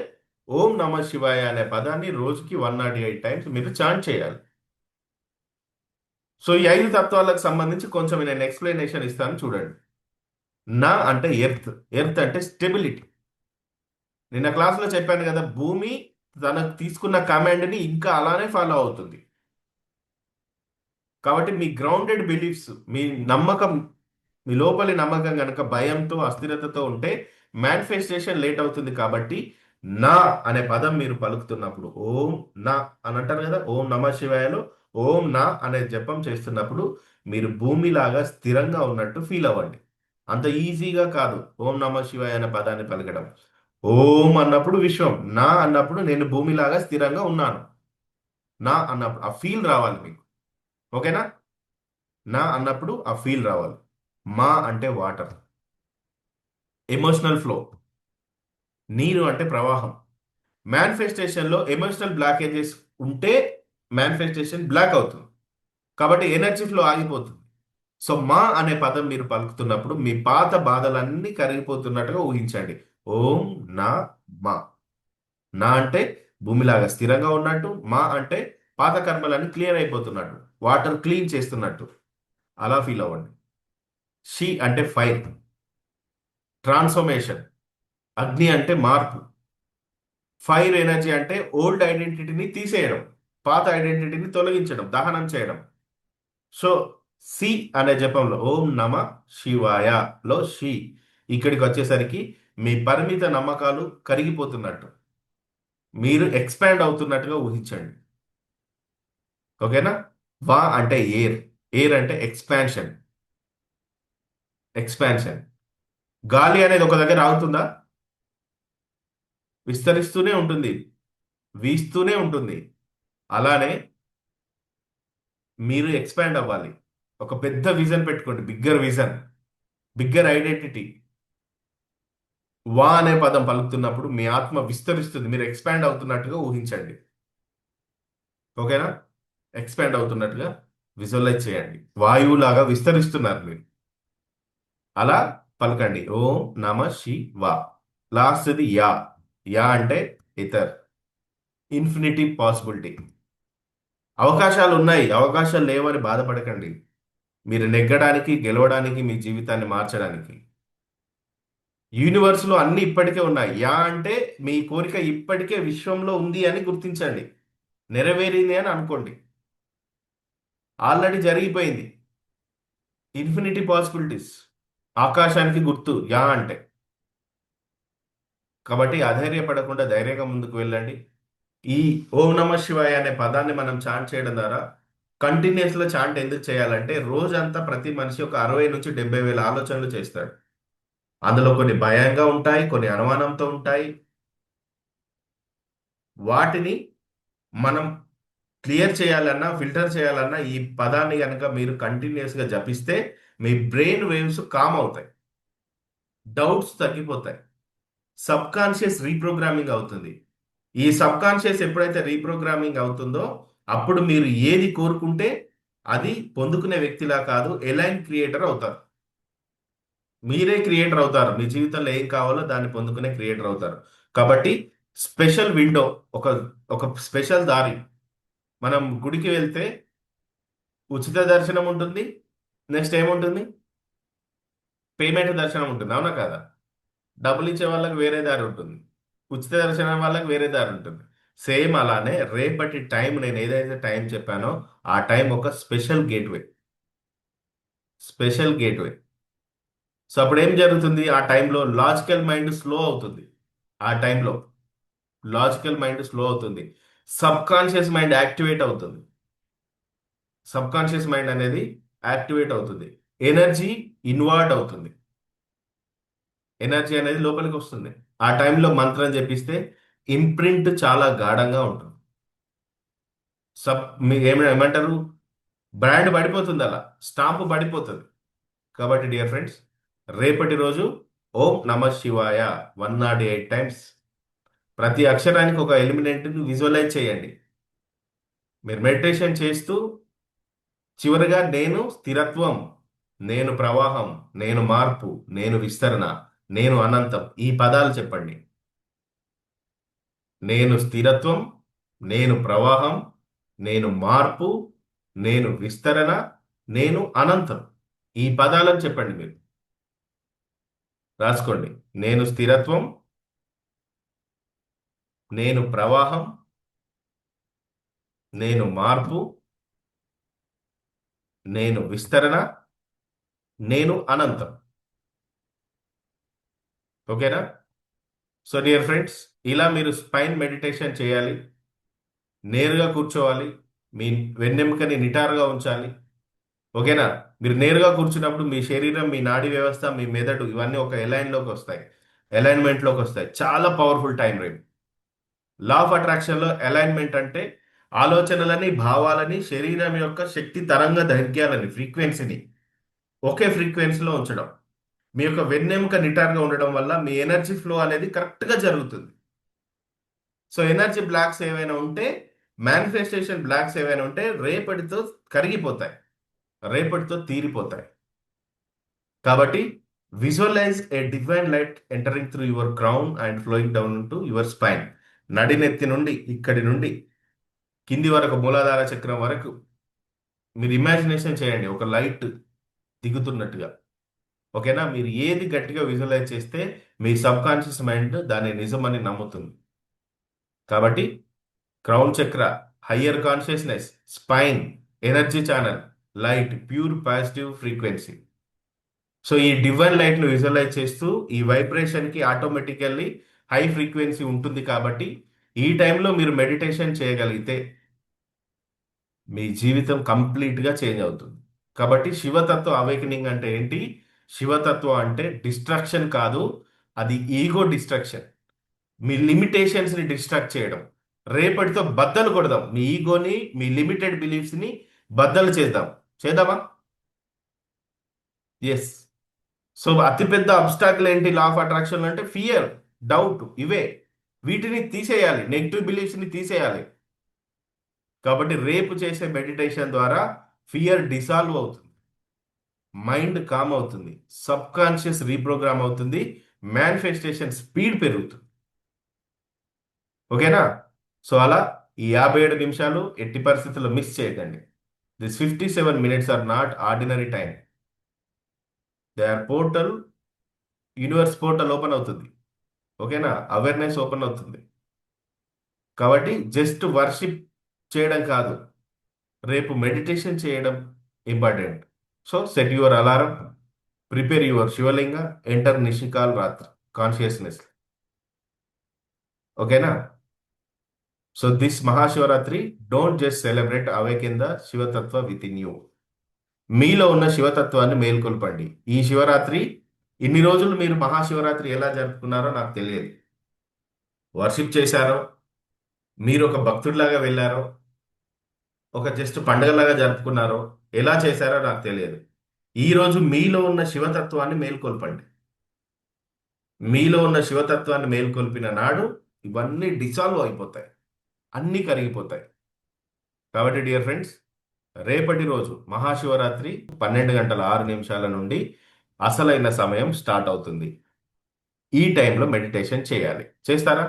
ఓం నమ శివాయ అనే పదాన్ని రోజుకి 108 టైమ్స్ మీరు చాంట్ చేయాలి. సో ఈ ఐదు తత్వాలకు సంబంధించి కొంచెం నేను ఎక్స్ప్లెనేషన్ ఇస్తాను చూడండి. నా అంటే ఎర్త్. ఎర్త్ అంటే స్టెబిలిటీ. నిన్న క్లాస్లో చెప్పాను కదా, భూమి తనకు తీసుకున్న కమాండ్ని ఇంకా అలానే ఫాలో అవుతుంది. కాబట్టి మీ గ్రౌండెడ్ బిలీఫ్స్, మీ నమ్మకం, మీ లోపలి నమ్మకం కనుక భయంతో అస్థిరతతో ఉంటే మేనిఫెస్టేషన్ లేట్ అవుతుంది. కాబట్టి నా అనే పదం మీరు పలుకుతున్నప్పుడు ఓం నా అని అంటారు కదా, ఓం నమ శివాయలో ఓం నా అనే జపం చేస్తున్నప్పుడు మీరు భూమిలాగా స్థిరంగా ఉన్నట్టు ఫీల్ అవ్వండి. అంత ఈజీగా కాదు ఓం నమ శివాయ అనే పదాన్ని పలకడం. ఓం అన్నప్పుడు విశ్వం, నా అన్నప్పుడు నేను భూమిలాగా స్థిరంగా ఉన్నాను. నా అన్నప్పుడు ఆ ఫీల్ రావాలి మీకు. ఓకేనా? నా అన్నప్పుడు ఆ ఫీల్ రావాలి. మా అంటే వాటర్, ఎమోషనల్ ఫ్లో. నీరు అంటే ప్రవాహం. మేనిఫెస్టేషన్లో ఎమోషనల్ బ్లాకేజెస్ ఉంటే మేనిఫెస్టేషన్ బ్లాక్ అవుతుంది. కాబట్టి ఎనర్జీ ఫ్లో ఆగిపోతుంది. సో మా అనే పదం మీరు పలుకుతున్నప్పుడు మీ పాత బాధలన్నీ కరిగిపోతున్నట్టుగా ఊహించండి. ఓం నా మా. నా అంటే భూమిలాగా స్థిరంగా ఉన్నట్టు, మా అంటే పాత కర్మలన్నీ క్లియర్ అయిపోతున్నట్టు, వాటర్ క్లీన్ చేస్తున్నట్టు అలా ఫీల్ అవ్వండి. షి అంటే ఫైర్, ట్రాన్స్ఫర్మేషన్. అగ్ని అంటే మార్పు. ఫైర్ ఎనర్జీ అంటే ఓల్డ్ ఐడెంటిటీని తీసేయడం, పాత ఐడెంటిటీని తొలగించడం, దహనం చేయడం. సో సి అనే జపంలో ఓం నమ శివాయలో షి ఇక్కడికి వచ్చేసరికి మీ పరిమిత నమ్మకాలు కరిగిపోతున్నట్టు, మీరు ఎక్స్పాండ్ అవుతున్నట్టుగా ఊహించండి. ఓకేనా? వా అంటే ఎయిర్. ఎయిర్ అంటే ఎక్స్పాన్షన్. ఎక్స్పాన్షన్. గాలి అనేది ఒక దగ్గర ఆగుతుందా? విస్తరిస్తూనే ఉంటుంది, వీస్తూనే ఉంటుంది. అలానే మీరు ఎక్స్పాండ్ అవ్వాలి. ఒక పెద్ద విజన్ పెట్టుకోండి, బిగ్గర్ విజన్, బిగ్గర్ ఐడెంటిటీ. వా అనే పదం పలుకుతున్నప్పుడు మీ ఆత్మ విస్తరిస్తుంది, మీరు ఎక్స్పాండ్ అవుతున్నట్టుగా ఊహించండి. ఓకేనా? ఎక్స్పాండ్ అవుతున్నట్టుగా విజువలైజ్ చేయండి. వాయువులాగా విస్తరిస్తున్నారు మీరు. అలా పలకండి ఓం నమ శివా. లాస్ట్ది యా. యా అంటే ఇతర్, ఇన్ఫినిటీ పాసిబిలిటీ. అవకాశాలు ఉన్నాయి, అవకాశాలు లేవని బాధపడకండి. మీరు నెగ్గడానికి, గెలవడానికి, మీ జీవితాన్ని మార్చడానికి యూనివర్స్లో అన్ని ఇప్పటికే ఉన్నాయి. యా అంటే మీ కోరిక ఇప్పటికే విశ్వంలో ఉంది అని గుర్తించండి. నెరవేరింది అని అనుకోండి. ఆల్రెడీ జరిగిపోయింది. Infinity possibilities. ఆకాశానికి గుర్తు యా అంటే. కాబట్టి అధైర్యపడకుండా ధైర్యంగా ముందుకు వెళ్ళండి. ఈ ఓం నమ శివాయ అనే పదాన్ని మనం చాంట్ చేయడం ద్వారా, కంటిన్యూస్లో చాంట్ ఎందుకు చేయాలంటే రోజంతా ప్రతి మనిషి ఒక 60 నుంచి 70 వేల ఆలోచనలు చేస్తాడు. అందులో కొన్ని భయంగా ఉంటాయి, కొన్ని అనుమానంతో ఉంటాయి. వాటిని మనం క్లియర్ చేయాలన్నా, ఫిల్టర్ చేయాలన్నా ఈ పదాన్ని కనుక మీరు కంటిన్యూస్గా జపిస్తే మీ బ్రెయిన్ వేవ్స్ కామ్ అవుతాయి, డౌట్స్ తగ్గిపోతాయి, సబ్ కాన్షియస్ రీప్రోగ్రామింగ్ అవుతుంది. ఈ సబ్ కాన్షియస్ ఎప్పుడైతే రీప్రోగ్రామింగ్ అవుతుందో అప్పుడు మీరు ఏది కోరుకుంటే అది పొందుకునే వ్యక్తిలా కాదు, ఎలైన్ క్రియేటర్ అవుతారు. మీరే క్రియేటర్ అవుతారు. మీ జీవితంలో ఏం కావాలో దాన్ని పొందుకునే క్రియేటర్ అవుతారు. కాబట్టి స్పెషల్ విండో, ఒక ఒక స్పెషల్ దారి. మనం గుడికి వెళ్తే ఉచిత దర్శనం ఉంటుంది. నెక్స్ట్ ఏముంటుంది? పేమెంట్ దర్శనం ఉంటుంది, అవునా కదా? డబ్బులు ఇచ్చే వాళ్ళకి వేరే దారి ఉంటుంది, ఉచిత దర్శనం వాళ్ళకి వేరే దారి ఉంటుంది. సేమ్ అలానే రేపటి టైం, నేను ఏదైతే టైం చెప్పానో ఆ టైం ఒక special gateway. Special gateway. So అప్పుడు ఏం జరుగుతుంది? ఆ టైంలో లాజికల్ మైండ్ స్లో అవుతుంది. ఆ టైంలో లాజికల్ మైండ్ స్లో అవుతుంది, సబ్ కాన్షియస్ మైండ్ యాక్టివేట్ అవుతుంది. సబ్ కాన్షియస్ మైండ్ అనేది యాక్టివేట్ అవుతుంది. ఎనర్జీ ఇన్వార్డ్ అవుతుంది. ఎనర్జీ అనేది లోపలికి వస్తుంది. ఆ టైంలో మంత్రం జపిస్తే ఇంప్రింట్ చాలా గాఢంగా ఉంటుంది. సబ్ మీ ఏమంటారు, బ్రాండ్ పడిపోతుంది, అలా స్టాంపు పడిపోతుంది. కాబట్టి డియర్ ఫ్రెండ్స్, రేపటి రోజు ఓం నమ శివాయ 108 టైమ్స్, ప్రతి అక్షరానికి ఒక ఎలిమెంట్ని విజువలైజ్ చేయండి. మీరు మెడిటేషన్ చేస్తూ చివరిగా నేను స్థిరత్వం, నేను ప్రవాహం, నేను మార్పు, నేను విస్తరణ, నేను అనంతం, ఈ పదాలు చెప్పండి. నేను స్థిరత్వం, నేను ప్రవాహం, నేను మార్పు, నేను విస్తరణ, నేను అనంతం, ఈ పదాలను చెప్పండి. మీరు రాసుకోండి. నేను స్థిరత్వం, నేను ప్రవాహం, నేను మార్పు, నేను విస్తరణ, నేను అనంతం. ఓకేనా? సో డియర్ ఫ్రెండ్స్, ఇలా మీరు స్పైన్ మెడిటేషన్ చేయాలి. నేరుగా కూర్చోవాలి, మీ వెన్నెముకని నిటారుగా ఉంచాలి. ఓకేనా? మీరు నేరుగా కూర్చున్నప్పుడు మీ శరీరం, మీ నాడీ వ్యవస్థ, మీ మెదడు ఇవన్నీ ఒక అలైన్మెంట్లోకి వస్తాయి. చాలా పవర్ఫుల్ టైం రేపు. లా ఆఫ్ అట్రాక్షన్లో అలైన్మెంట్ అంటే ఆలోచనలని, భావాలని, శరీరం యొక్క శక్తి తరంగ దైర్ఘ్యాలని, ఫ్రీక్వెన్సీని ఒకే ఫ్రీక్వెన్సీలో ఉంచడం. మీ యొక్క వెన్నెముక నిటారుగా ఉండడం వల్ల మీ ఎనర్జీ ఫ్లో అనేది కరెక్ట్గా జరుగుతుంది. సో ఎనర్జీ బ్లాక్స్ ఏవైనా ఉంటే, మేనిఫెస్టేషన్ బ్లాక్స్ ఏవైనా ఉంటే రేపటితో కరిగిపోతాయి, రేపటితో తీరిపోతాయి. కాబట్టి visualise a divine light entering through your crown and flowing down to your spine. నడినెత్తి నుండి, ఇక్కడి నుండి కింది వరకు, మూలాధార చక్రం వరకు మీరు ఇమాజినేషన్ చేయండి, ఒక లైట్ దిగుతున్నట్టుగా. ఓకేనా? మీరు ఏది గట్టిగా విజువలైజ్ చేస్తే మీ సబ్ కాన్షియస్ మైండ్ దాన్ని నిజమని నమ్ముతుంది. కాబట్టి క్రౌన్ చక్ర, higher consciousness, spine, energy channel, light, pure positive frequency. So ఈ డివైన్ లైట్ను విజువలైజ్ చేస్తూ ఈ వైబ్రేషన్కి ఆటోమేటికల్లీ హై ఫ్రీక్వెన్సీ ఉంటుంది. కాబట్టి ఈ టైంలో మీరు మెడిటేషన్ చేయగలిగితే మీ జీవితం కంప్లీట్గా చేంజ్ అవుతుంది. కాబట్టి శివతత్వ అవేకనింగ్ అంటే ఏంటి? శివతత్వం అంటే డిస్ట్రక్షన్ కాదు, అది ఈగో డిస్ట్రక్షన్. మీ లిమిటేషన్స్ని డిస్ట్రాక్ట్ చేయడం. రేపటితో బద్దలు కొడదాం, మీ ఈగోని, మీ లిమిటెడ్ బిలీఫ్స్ని బద్దలు చేద్దామా? ఎస్. సో అతిపెద్ద అబ్స్టాకిల్ ఏంటి లా ఆఫ్ అట్రాక్షన్ అంటే? ఫియర్, డౌట్, ఇవే. వీటిని తీసేయాలి, నెగిటివ్ బిలీఫ్స్ని తీసేయాలి. కాబట్టి రేపు చేసే మెడిటేషన్ ద్వారా ఫియర్ డిసాల్వ్ అవుతుంది, మైండ్ కామ్ అవుతుంది, సబ్ కాన్షియస్ రీప్రోగ్రామ్ అవుతుంది, మేనిఫెస్టేషన్ స్పీడ్ పెరుగుతుంది. ఓకేనా? సో అలా ఈ 57 నిమిషాలు ఎట్టి పరిస్థితుల్లో మిస్ చేయకండి. This 57 minutes are not ordinary time. They are portal, universe portal open అవుతుంది. ఓకేనా? అవేర్నెస్ ఓపెన్ అవుతుంది. కాబట్టి జస్ట్ వర్షిప్ చేయడం కాదు, రేపు మెడిటేషన్ చేయడం important. So set your alarm, prepare your Shivalinga, enter నిషికాల్ రాత్రి కాన్షియస్నెస్. ఓకేనా? So this Mahashivratri don't just celebrate, awaken the శివతత్వ విత్ ఇన్ యూ. మీలో ఉన్న శివతత్వాన్ని మేల్కొల్పండి. ఈ శివరాత్రి, ఇన్ని రోజులు మీరు మహాశివరాత్రి ఎలా జరుపుకున్నారో నాకు తెలియదు. వర్షిప్ చేశారో, మీరు ఒక భక్తుడిలాగా వెళ్ళారో, ఒక జస్ట్ పండగలాగా జరుపుకున్నారో, ఎలా చేశారో నాకు తెలియదు. ఈరోజు మీలో ఉన్న శివతత్వాన్ని మేల్కొల్పండి. మీలో ఉన్న శివతత్వాన్ని మేల్కొల్పిన నాడు ఇవన్నీ డిసాల్వ్ అయిపోతాయి, అన్నీ కరిగిపోతాయి. కాబట్టి డియర్ ఫ్రెండ్స్, రేపటి రోజు మహాశివరాత్రి 12 గంటల 6 నిమిషాల నుండి అసలైన సమయం స్టార్ట్ అవుతుంది. ఈ టైంలో మెడిటేషన్ చేయాలి. చేస్తారా?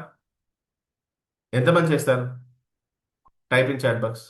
ఎంతమంది చేస్తారు? Type in chat box.